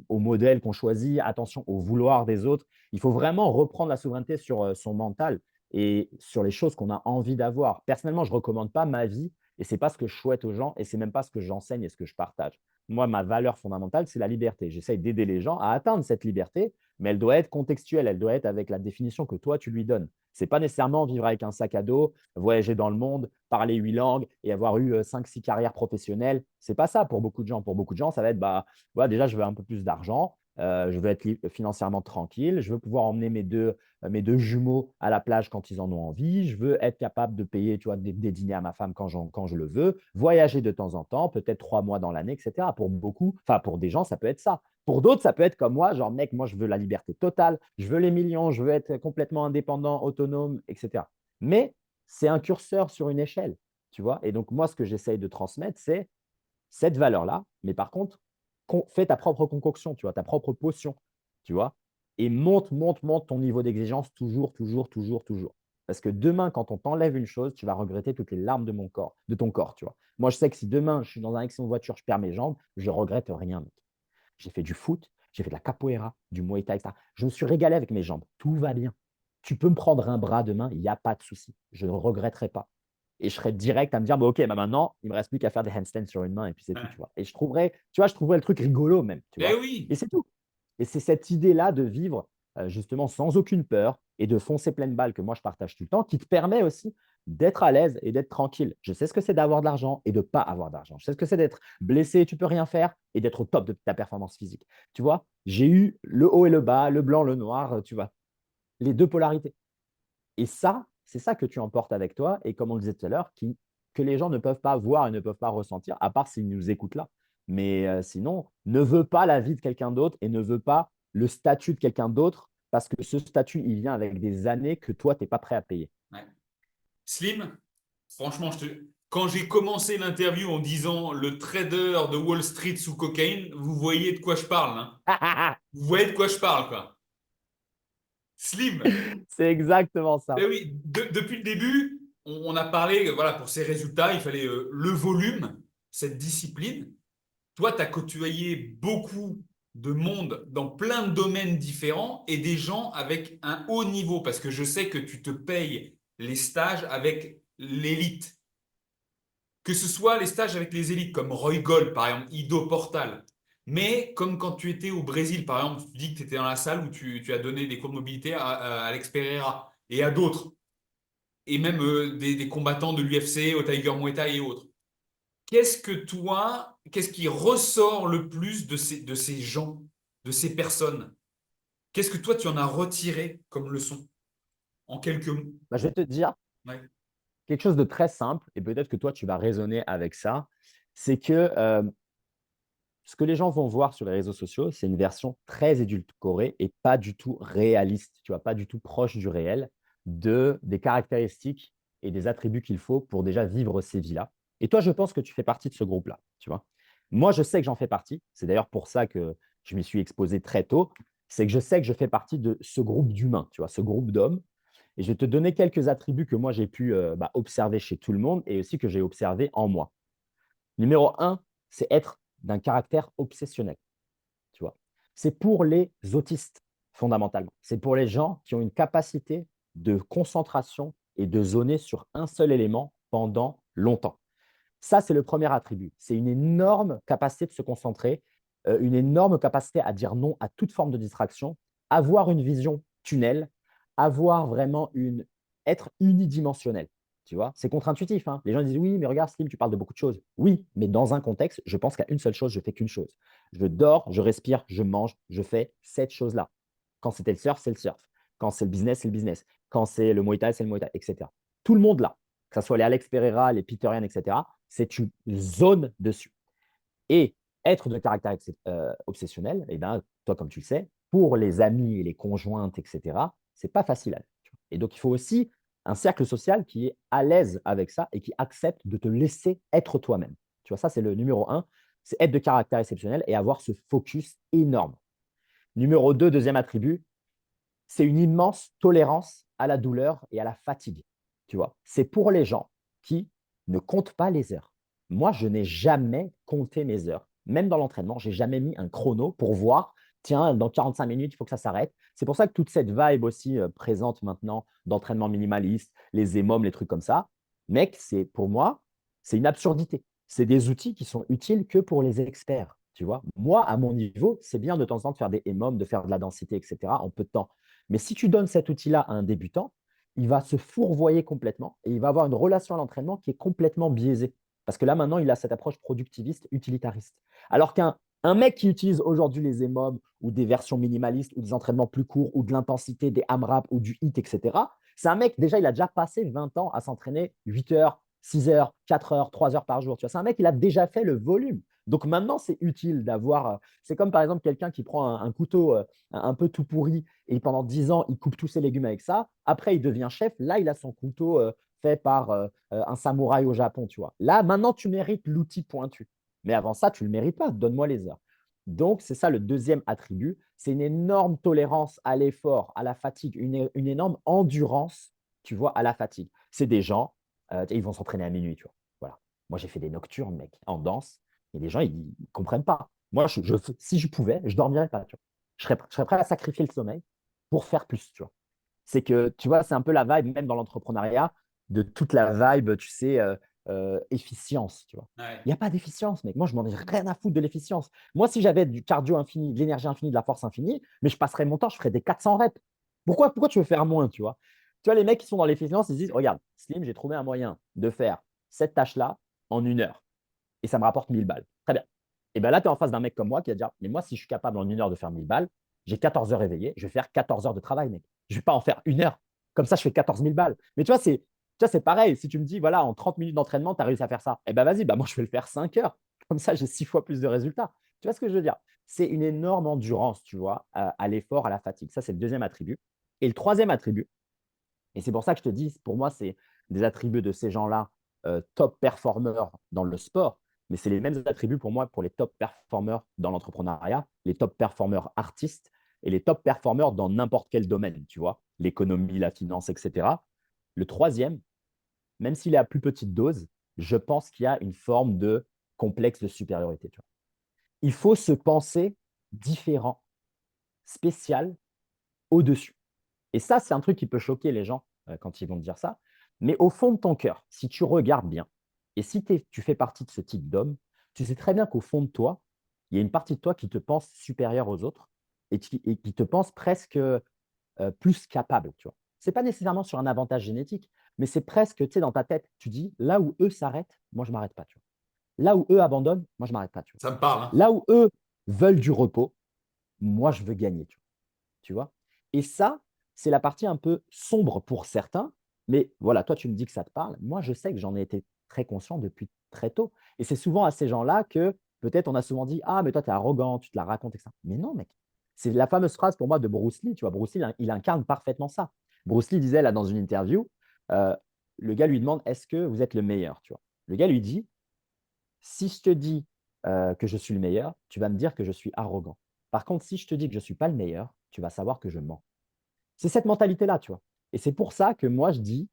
au modèle qu'on choisit, attention au vouloir des autres. Il faut vraiment reprendre la souveraineté sur son mental et sur les choses qu'on a envie d'avoir. Personnellement, je ne recommande pas ma vie et ce n'est pas ce que je souhaite aux gens et ce n'est même pas ce que j'enseigne et ce que je partage. Moi, ma valeur fondamentale, c'est la liberté. J'essaye d'aider les gens à atteindre cette liberté, mais elle doit être contextuelle, elle doit être avec la définition que toi, tu lui donnes. Ce n'est pas nécessairement vivre avec un sac à dos, voyager dans le monde, parler 8 langues et avoir eu 5, 6 carrières professionnelles. Ce n'est pas ça pour beaucoup de gens. Pour beaucoup de gens, ça va être bah, voilà, déjà, je veux un peu plus d'argent, je veux être financièrement tranquille, je veux pouvoir emmener mes deux jumeaux à la plage quand ils en ont envie, je veux être capable de payer tu vois, des dîners à ma femme quand je le veux, voyager de temps en temps, peut-être 3 mois dans l'année, etc. Pour beaucoup, enfin pour des gens, ça peut être ça. Pour d'autres, ça peut être comme moi, genre mec, moi je veux la liberté totale, je veux les millions, je veux être complètement indépendant, autonome, etc. Mais c'est un curseur sur une échelle, tu vois. Et donc moi, ce que j'essaye de transmettre, c'est cette valeur-là, mais par contre, fais ta propre concoction, tu vois, ta propre potion, tu vois, et monte ton niveau d'exigence toujours, toujours, toujours, toujours. Parce que demain, quand on t'enlève une chose, tu vas regretter toutes les larmes de ton corps, tu vois. Moi, je sais que si demain, je suis dans un accident de voiture, je perds mes jambes, je regrette rien, mec. J'ai fait du foot, j'ai fait de la capoeira, du muay thai, etc. Je me suis régalé avec mes jambes. Tout va bien. Tu peux me prendre un bras demain, il n'y a pas de souci. Je ne regretterai pas. Et je serais direct à me dire, bon, OK, bah maintenant, il me reste plus qu'à faire des handstands sur une main et puis c'est tout, tu Ouais. vois. Et je trouverais le truc rigolo même, tu Eh vois. oui, Et c'est tout. Et c'est cette idée-là de vivre justement sans aucune peur et de foncer pleine balle que moi je partage tout le temps, qui te permet aussi d'être à l'aise et d'être tranquille. Je sais ce que c'est d'avoir de l'argent et de ne pas avoir d'argent. Je sais ce que c'est d'être blessé, tu peux rien faire et d'être au top de ta performance physique. Tu vois, j'ai eu le haut et le bas, le blanc, le noir, tu vois, les deux polarités. Et ça, c'est ça que tu emportes avec toi et comme on le disait tout à l'heure, que les gens ne peuvent pas voir et ne peuvent pas ressentir, à part s'ils nous écoutent là. Mais sinon, ne veut pas la vie de quelqu'un d'autre et ne veut pas le statut de quelqu'un d'autre parce que ce statut, il vient avec des années que toi, tu n'es pas prêt à payer. ouais. Slim, franchement, quand j'ai commencé l'interview en disant le trader de Wall Street sous cocaïne, vous voyez de quoi je parle, hein. Vous voyez de quoi je parle, quoi. Slim, C'est exactement ça. ben oui, depuis le début, on a parlé, voilà, pour ces résultats, il fallait le volume, cette discipline. Toi, tu as côtoyé beaucoup de monde dans plein de domaines différents et des gens avec un haut niveau, parce que je sais que tu te payes les stages avec l'élite. Que ce soit les stages avec les élites comme Roy Gold, par exemple, Ido Portal, mais comme quand tu étais au Brésil, par exemple, tu dis que tu étais dans la salle où tu as donné des cours de mobilité à Alex Pereira et à d'autres, et même des combattants de l'UFC, au Tiger Muay Thai et autres. Qu'est-ce qui ressort le plus de ces gens, de ces personnes? Qu'est-ce que toi, tu en as retiré comme leçon en quelques mots? Bah, je vais te dire Ouais, quelque chose de très simple et peut-être que toi, tu vas raisonner avec ça. C'est que ce que les gens vont voir sur les réseaux sociaux, c'est une version très édulcorée et pas du tout réaliste, tu vois, pas du tout proche du réel, des caractéristiques et des attributs qu'il faut pour déjà vivre ces vies-là. Et toi, je pense que tu fais partie de ce groupe-là, tu vois. Moi, je sais que j'en fais partie. C'est d'ailleurs pour ça que je m'y suis exposé très tôt. C'est que je sais que je fais partie de ce groupe d'humains, tu vois, ce groupe d'hommes. Et je vais te donner quelques attributs que moi, j'ai pu observer chez tout le monde et aussi que j'ai observé en moi. Numéro un, c'est être d'un caractère obsessionnel, tu vois. C'est pour les autistes, fondamentalement. C'est pour les gens qui ont une capacité de concentration et de zoner sur un seul élément pendant longtemps. Ça, c'est le premier attribut. C'est une énorme capacité de se concentrer, une énorme capacité à dire non à toute forme de distraction, avoir une vision tunnel, avoir vraiment être unidimensionnel. Tu vois, c'est contre-intuitif, hein. Les gens disent oui, mais regarde, Slim, tu parles de beaucoup de choses. Oui, mais dans un contexte, je pense qu'à une seule chose, je fais qu'une chose. Je dors, je respire, je mange, je fais cette chose-là. Quand c'était le surf, c'est le surf. Quand c'est le business, c'est le business. Quand c'est le Muay Thai, c'est le Muay Thai, etc. Tout le monde là, que ce soit les Alex Pereira, les Peter Yan, etc., c'est une zone dessus. Et être de caractère obsessionnel, eh ben, toi, comme tu le sais, pour les amis et les conjointes, etc., c'est pas facile à vivre. Et donc, il faut aussi un cercle social qui est à l'aise avec ça et qui accepte de te laisser être toi-même. Tu vois, ça, c'est le numéro un, c'est être de caractère exceptionnel et avoir ce focus énorme. Numéro 2, deuxième attribut, c'est une immense tolérance à la douleur et à la fatigue. Tu vois, c'est pour les gens qui ne comptent pas les heures. Moi, je n'ai jamais compté mes heures. Même dans l'entraînement, je n'ai jamais mis un chrono pour voir, tiens, dans 45 minutes, il faut que ça s'arrête. C'est pour ça que toute cette vibe aussi présente maintenant d'entraînement minimaliste, les EMOM, les trucs comme ça, mec, c'est pour moi, c'est une absurdité. C'est des outils qui sont utiles que pour les experts. Tu vois, moi, à mon niveau, c'est bien de temps en temps de faire des EMOM, de faire de la densité, etc., en peu de temps. Mais si tu donnes cet outil-là à un débutant, il va se fourvoyer complètement et il va avoir une relation à l'entraînement qui est complètement biaisée. Parce que là, maintenant, il a cette approche productiviste, utilitariste. Alors qu'un mec qui utilise aujourd'hui les EMOM ou des versions minimalistes ou des entraînements plus courts ou de l'intensité, des AMRAP ou du HIIT, etc., c'est un mec, déjà, il a déjà passé 20 ans à s'entraîner 8 heures, 6 heures, 4 heures, 3 heures par jour. Tu vois, c'est un mec, il a déjà fait le volume. Donc maintenant, c'est utile d'avoir. C'est comme par exemple quelqu'un qui prend un couteau un peu tout pourri et pendant 10 ans, il coupe tous ses légumes avec ça. Après, il devient chef. Là, il a son couteau fait par un samouraï au Japon, tu vois. Là, maintenant, tu mérites l'outil pointu. Mais avant ça, tu ne le mérites pas. Donne-moi les heures. Donc, c'est ça le deuxième attribut. C'est une énorme tolérance à l'effort, à la fatigue, une énorme endurance, tu vois, à la fatigue. C'est des gens, ils vont s'entraîner à minuit, tu vois. Voilà. Moi, j'ai fait des nocturnes, mec, en danse. Et les gens, ils ne comprennent pas. Moi, si je pouvais, je ne dormirais pas, tu vois. Je serais prêt à sacrifier le sommeil pour faire plus, tu vois. C'est que, tu vois, c'est un peu la vibe, même dans l'entrepreneuriat. de toute la vibe, tu sais, efficience, tu vois. Ouais. Il n'y a pas d'efficience, mec. Moi, je m'en ai rien à foutre de l'efficience. Moi, si j'avais du cardio infini, de l'énergie infinie, de la force infinie, mais je passerais mon temps, je ferais des 400 reps. Pourquoi tu veux faire moins, tu vois? Tu vois, les mecs qui sont dans l'efficience, ils se disent, regarde, Slim, j'ai trouvé un moyen de faire cette tâche-là en 1 heure et ça me rapporte 1000 balles. Très bien. Et bien là, tu es en face d'un mec comme moi qui va dire, mais moi, si je suis capable en 1 heure de faire 1000 balles, j'ai 14 heures éveillé, je vais faire 14 heures de travail, mec. Je ne vais pas en faire 1 heure. Comme ça, je fais 14 000 balles. Mais tu vois, c'est pareil. Si tu me dis, voilà, en 30 minutes d'entraînement, tu as réussi à faire ça, eh ben vas-y, bah, moi, je vais le faire 5 heures. Comme ça, j'ai 6 fois plus de résultats. Tu vois ce que je veux dire? C'est une énorme endurance, tu vois, à l'effort, à la fatigue. Ça, c'est le deuxième attribut. Et le troisième attribut, et c'est pour ça que je te dis, pour moi, c'est des attributs de ces gens-là, top performeurs dans le sport, mais c'est les mêmes attributs pour moi pour les top performeurs dans l'entrepreneuriat, les top performeurs artistes et les top performeurs dans n'importe quel domaine, tu vois, l'économie, la finance, etc. Le troisième, même s'il est à plus petite dose, je pense qu'il y a une forme de complexe de supériorité. Tu vois. Il faut se penser différent, spécial, au-dessus. Et ça, c'est un truc qui peut choquer les gens quand ils vont te dire ça. Mais au fond de ton cœur, si tu regardes bien, et si tu fais partie de ce type d'homme, tu sais très bien qu'au fond de toi, il y a une partie de toi qui te pense supérieure aux autres et qui te pense presque plus capable. Tu vois. Ce n'est pas nécessairement sur un avantage génétique, mais c'est presque, tu sais, dans ta tête, tu dis, là où eux s'arrêtent, moi, je ne m'arrête pas. Tu vois. Là où eux abandonnent, moi, je ne m'arrête pas. Tu vois. Ça me parle, hein. Là où eux veulent du repos, moi, je veux gagner. Tu vois. Et ça, c'est la partie un peu sombre pour certains. Mais voilà, toi, tu me dis que ça te parle. Moi, je sais que j'en ai été très conscient depuis très tôt. Et c'est souvent à ces gens-là que peut-être on a souvent dit, ah, mais toi, tu es arrogant, tu te la racontes, etc. Mais non, mec. C'est la fameuse phrase pour moi de Bruce Lee. Tu vois, Bruce Lee, il incarne parfaitement ça. Bruce Lee disait là dans une interview, euh, le gars lui demande, est-ce que vous êtes le meilleur, tu vois. Le gars lui dit, si je te dis que je suis le meilleur, tu vas me dire que je suis arrogant. Par contre, si je te dis que je ne suis pas le meilleur, tu vas savoir que je mens. C'est cette mentalité-là, tu vois. Et c'est pour ça que moi, je dis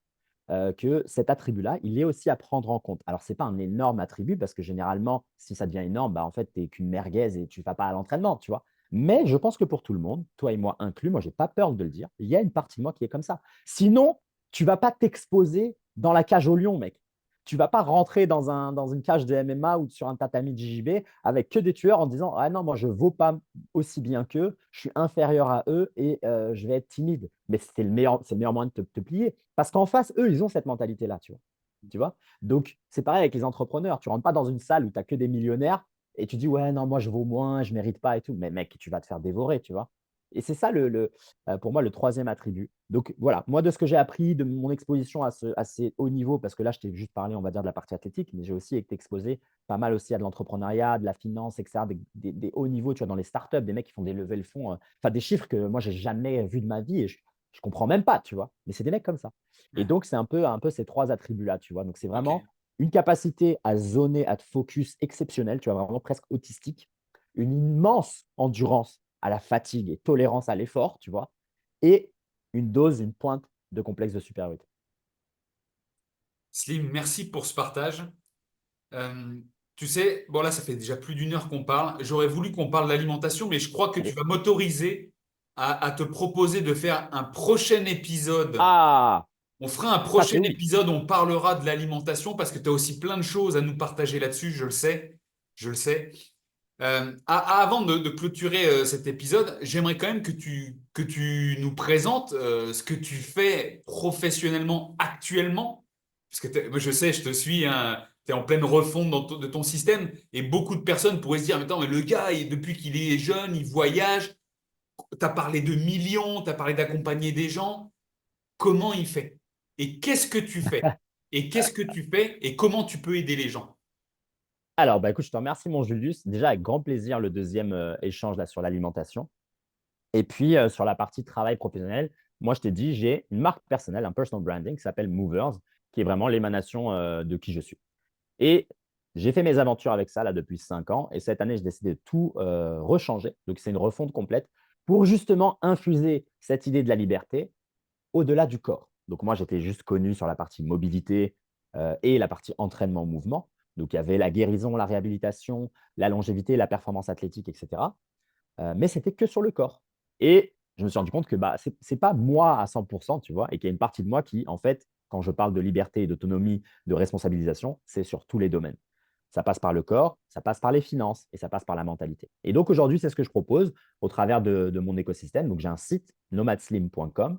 que cet attribut-là, il est aussi à prendre en compte. Alors, ce n'est pas un énorme attribut parce que généralement, si ça devient énorme, bah, en fait, tu n'es qu'une merguez et tu ne vas pas à l'entraînement, tu vois. Mais je pense que pour tout le monde, toi et moi inclus, moi, je n'ai pas peur de le dire, il y a une partie de moi qui est comme ça. Sinon, tu ne vas pas t'exposer dans la cage au lion, mec. Tu ne vas pas rentrer dans une cage de MMA ou sur un tatami de JJB avec que des tueurs en disant ah non, moi, je ne vaux pas aussi bien qu'eux, je suis inférieur à eux et je vais être timide. Mais c'est le meilleur moyen de te plier. Parce qu'en face, eux, ils ont cette mentalité-là, tu vois. Tu vois. Donc, c'est pareil avec les entrepreneurs. Tu ne rentres pas dans une salle où tu n'as que des millionnaires et tu dis ouais, non, moi, je vaux moins, je ne mérite pas et tout. Mais mec, tu vas te faire dévorer, tu vois. Et c'est ça, pour moi, le troisième attribut. Donc, voilà, moi, de ce que j'ai appris, de mon exposition à ces hauts niveaux, parce que là, je t'ai juste parlé, on va dire, de la partie athlétique, mais j'ai aussi été exposé pas mal aussi à de l'entrepreneuriat, de la finance, etc., des hauts niveaux, tu vois, dans les startups, des mecs qui font des levées de fonds, enfin, des chiffres que moi, j'ai jamais vus de ma vie et je ne comprends même pas, tu vois. Mais c'est des mecs comme ça. Et Ouais. donc, c'est un peu ces trois attributs-là, tu vois. Donc, c'est Ok. vraiment une capacité à zoner, à te focus exceptionnelle, tu vois, vraiment presque autistique, une immense endurance à la fatigue et tolérance à l'effort, tu vois, et une dose, une pointe de complexe de supériorité. Slim, merci pour ce partage. Euh, Tu sais, bon là, ça fait déjà plus d'une heure qu'on parle. J'aurais voulu qu'on parle d'alimentation, mais je crois que tu Allez. vas m'autoriser à te proposer de faire un prochain épisode. Ah, On fera un ça, c'est prochain oui. épisode, on parlera de l'alimentation parce que tu as aussi plein de choses à nous partager là-dessus, je le sais. Je le sais. Avant de clôturer cet épisode, j'aimerais quand même que tu nous présentes ce que tu fais professionnellement actuellement. Parce que moi, je sais, je te suis, hein, tu es en pleine refonte de ton système et beaucoup de personnes pourraient se dire, mais attends, mais le gars, depuis qu'il est jeune, il voyage, tu as parlé de millions, tu as parlé d'accompagner des gens. Comment il fait? Et qu'est-ce que tu fais? Et qu'est-ce que tu fais? Et comment tu peux aider les gens? Alors, bah, écoute, je te remercie, mon Julius. Déjà, avec grand plaisir, le deuxième échange là, sur l'alimentation. Et puis, sur la partie travail professionnel, moi, je t'ai dit, j'ai une marque personnelle, un personal branding qui s'appelle Movers, qui est vraiment l'émanation de qui je suis. Et j'ai fait mes aventures avec ça là, depuis 5 ans. Et cette année, j'ai décidé de tout rechanger. Donc, c'est une refonte complète pour justement infuser cette idée de la liberté au-delà du corps. Donc, moi, j'étais juste connu sur la partie mobilité et la partie entraînement-mouvement. Donc, il y avait la guérison, la réhabilitation, la longévité, la performance athlétique, etc. Mais c'était que sur le corps. Et je me suis rendu compte que bah, ce n'est pas moi à 100%, tu vois, et qu'il y a une partie de moi qui, en fait, quand je parle de liberté et d'autonomie, de responsabilisation, c'est sur tous les domaines. Ça passe par le corps, ça passe par les finances et ça passe par la mentalité. Et donc aujourd'hui, c'est ce que je propose au travers de mon écosystème. Donc j'ai un site nomadslim.com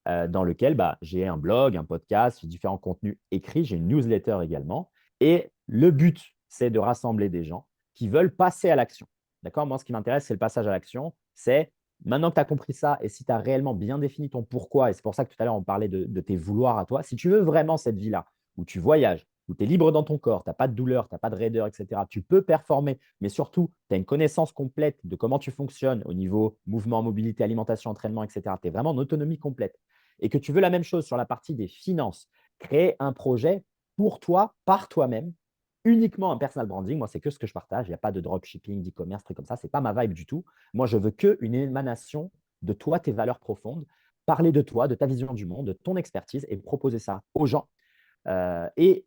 dans lequel j'ai un blog, un podcast, j'ai différents contenus écrits, j'ai une newsletter également. Et le but, c'est de rassembler des gens qui veulent passer à l'action. D'accord? Moi, ce qui m'intéresse, c'est le passage à l'action. C'est maintenant que tu as compris ça et si tu as réellement bien défini ton pourquoi, et c'est pour ça que tout à l'heure, on parlait de tes vouloirs à toi, si tu veux vraiment cette vie-là, où tu voyages, où tu es libre dans ton corps, tu n'as pas de douleur, tu n'as pas de raideur, etc., tu peux performer, mais surtout, tu as une connaissance complète de comment tu fonctionnes au niveau mouvement, mobilité, alimentation, entraînement, etc. Tu es vraiment en autonomie complète et que tu veux la même chose sur la partie des finances, créer un projet pour toi, par toi-même, uniquement un personal branding. Moi, c'est que ce que je partage. Il n'y a pas de dropshipping, d'e-commerce, trucs comme ça. Ce n'est pas ma vibe du tout. Moi, je veux qu'une émanation de toi, tes valeurs profondes, parler de toi, de ta vision du monde, de ton expertise et proposer ça aux gens. Et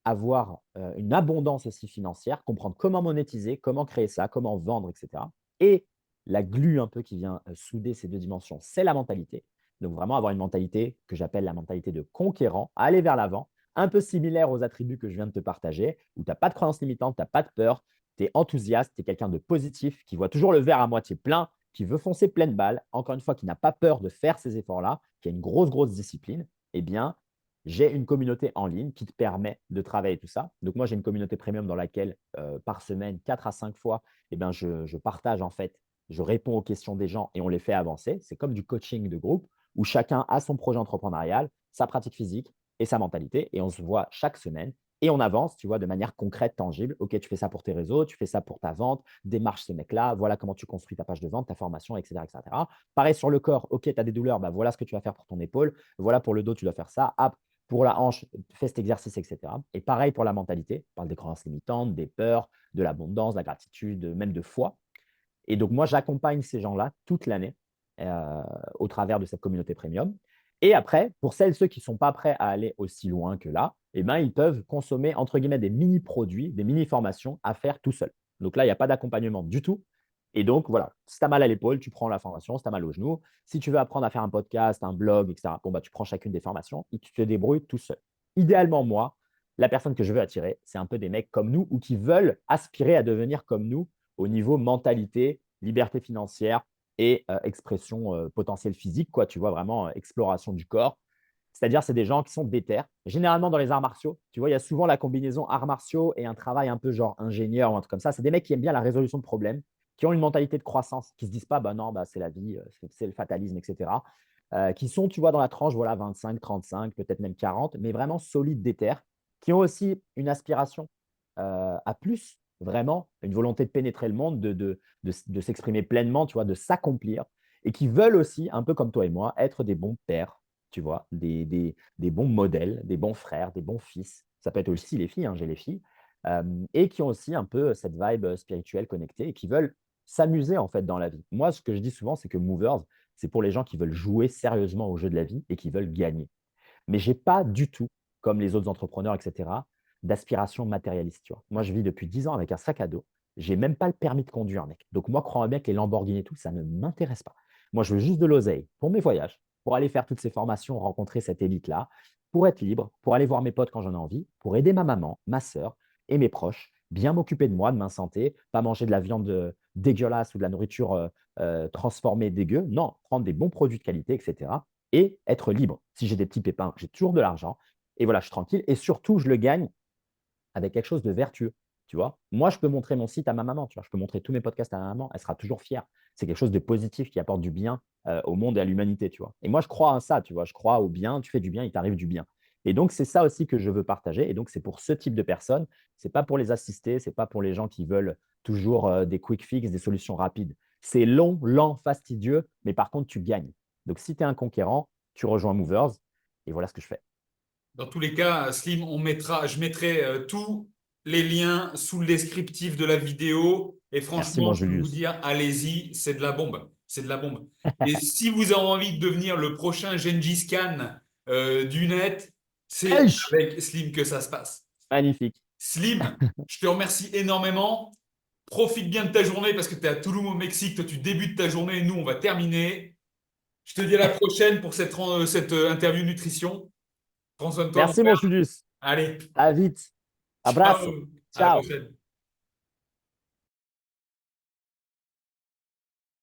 avoir une abondance aussi financière, comprendre comment monétiser, comment créer ça, comment vendre, etc. Et la glue un peu qui vient souder ces deux dimensions, c'est la mentalité. Donc vraiment avoir une mentalité que j'appelle la mentalité de conquérant, aller vers l'avant, un peu similaire aux attributs que je viens de te partager, où tu n'as pas de croyances limitantes, tu n'as pas de peur, tu es enthousiaste, tu es quelqu'un de positif, qui voit toujours le verre à moitié plein, qui veut foncer pleine balle, encore une fois, qui n'a pas peur de faire ces efforts-là, qui a une grosse, grosse discipline, eh bien, j'ai une communauté en ligne qui te permet de travailler tout ça. Donc, moi, j'ai une communauté premium dans laquelle, par semaine, 4 à 5 fois, je partage en fait, je réponds aux questions des gens et on les fait avancer. C'est comme du coaching de groupe où chacun a son projet entrepreneurial, sa pratique physique et sa mentalité. Et on se voit chaque semaine et on avance, tu vois, de manière concrète, tangible. OK, tu fais ça pour tes réseaux, tu fais ça pour ta vente, démarche ce mec-là, voilà comment tu construis ta page de vente, ta formation, etc. etc. Pareil sur le corps, OK, tu as des douleurs, voilà ce que tu vas faire pour ton épaule, voilà pour le dos, tu dois faire ça. Ah, pour la hanche, fais cet exercice, etc. Et pareil pour la mentalité, on parle des croyances limitantes, des peurs, de l'abondance, de la gratitude, même de foi. Et donc, moi, j'accompagne ces gens-là toute l'année au travers de cette communauté premium. Et après, pour celles et ceux qui ne sont pas prêts à aller aussi loin que là, ils peuvent consommer, entre guillemets, des mini-produits, des mini-formations à faire tout seul. Donc là, il n'y a pas d'accompagnement du tout. Et donc, voilà, si tu as mal à l'épaule, tu prends la formation. Si tu as mal au genou, si tu veux apprendre à faire un podcast, un blog, etc., tu prends chacune des formations et tu te débrouilles tout seul. Idéalement, moi, la personne que je veux attirer, c'est un peu des mecs comme nous ou qui veulent aspirer à devenir comme nous au niveau mentalité, liberté financière et expression potentielle physique, quoi, tu vois, vraiment exploration du corps. C'est-à-dire, c'est des gens qui sont déter. Généralement, dans les arts martiaux, tu vois, il y a souvent la combinaison arts martiaux et un travail un peu genre ingénieur ou un truc comme ça. C'est des mecs qui aiment bien la résolution de problèmes, qui ont une mentalité de croissance, qui ne se disent pas, non, c'est la vie, c'est le fatalisme, etc. Qui sont, tu vois, dans la tranche, voilà, 25, 35, peut-être même 40, mais vraiment solides déter, qui ont aussi une aspiration à plus, vraiment, une volonté de pénétrer le monde, de s'exprimer pleinement, tu vois, de s'accomplir, et qui veulent aussi, un peu comme toi et moi, être des bons pères, tu vois, des bons modèles, des bons frères, des bons fils. Ça peut être aussi les filles, hein, j'ai les filles, et qui ont aussi un peu cette vibe spirituelle connectée et qui veulent s'amuser en fait dans la vie. Moi, ce que je dis souvent, c'est que Movers, c'est pour les gens qui veulent jouer sérieusement au jeu de la vie et qui veulent gagner. Mais je n'ai pas du tout, comme les autres entrepreneurs, etc., d'aspiration matérialiste. Tu vois. Moi, je vis depuis 10 ans avec un sac à dos. Je n'ai même pas le permis de conduire, mec. Donc, moi, crois-moi bien que les Lamborghini et tout, ça ne m'intéresse pas. Moi, je veux juste de l'oseille pour mes voyages, pour aller faire toutes ces formations, rencontrer cette élite-là, pour être libre, pour aller voir mes potes quand j'en ai envie, pour aider ma maman, ma sœur et mes proches, bien m'occuper de moi, de ma santé, pas manger de la viande dégueulasse ou de la nourriture transformée dégueu. Non, prendre des bons produits de qualité, etc. Et être libre. Si j'ai des petits pépins, j'ai toujours de l'argent. Et voilà, je suis tranquille. Et surtout, je le gagne avec quelque chose de vertueux. Tu vois, moi, je peux montrer mon site à ma maman. Tu vois, je peux montrer tous mes podcasts à ma maman. Elle sera toujours fière. C'est quelque chose de positif qui apporte du bien au monde et à l'humanité. Tu vois. Et moi, je crois à ça. Tu vois, je crois au bien. Tu fais du bien, il t'arrive du bien. Et donc, c'est ça aussi que je veux partager. Et donc, c'est pour ce type de personnes. C'est pas pour les assister. C'est pas pour les gens qui veulent toujours des quick fix, des solutions rapides. C'est long, lent, fastidieux. Mais par contre, tu gagnes. Donc, si tu es un conquérant, tu rejoins Movers. Et voilà ce que je fais. Dans tous les cas, Slim, je mettrai tous les liens sous le descriptif de la vidéo. Et Merci, franchement, mon je peux vous Julius. dire, allez-y, c'est de la bombe. C'est de la bombe. Et si vous avez envie de devenir le prochain Gengis Khan du net, c'est Aïe. avec Slim que ça se passe. Magnifique. Slim, je te remercie énormément. Profite bien de ta journée parce que tu es à Tulum au Mexique. Toi, tu débutes ta journée. Nous, on va terminer. Je te dis à la prochaine pour cette interview nutrition. Prends soin de toi, mon Merci, mon frère. Julius. Allez, À vite. ciao. Abraço. À la Ciao. prochaine.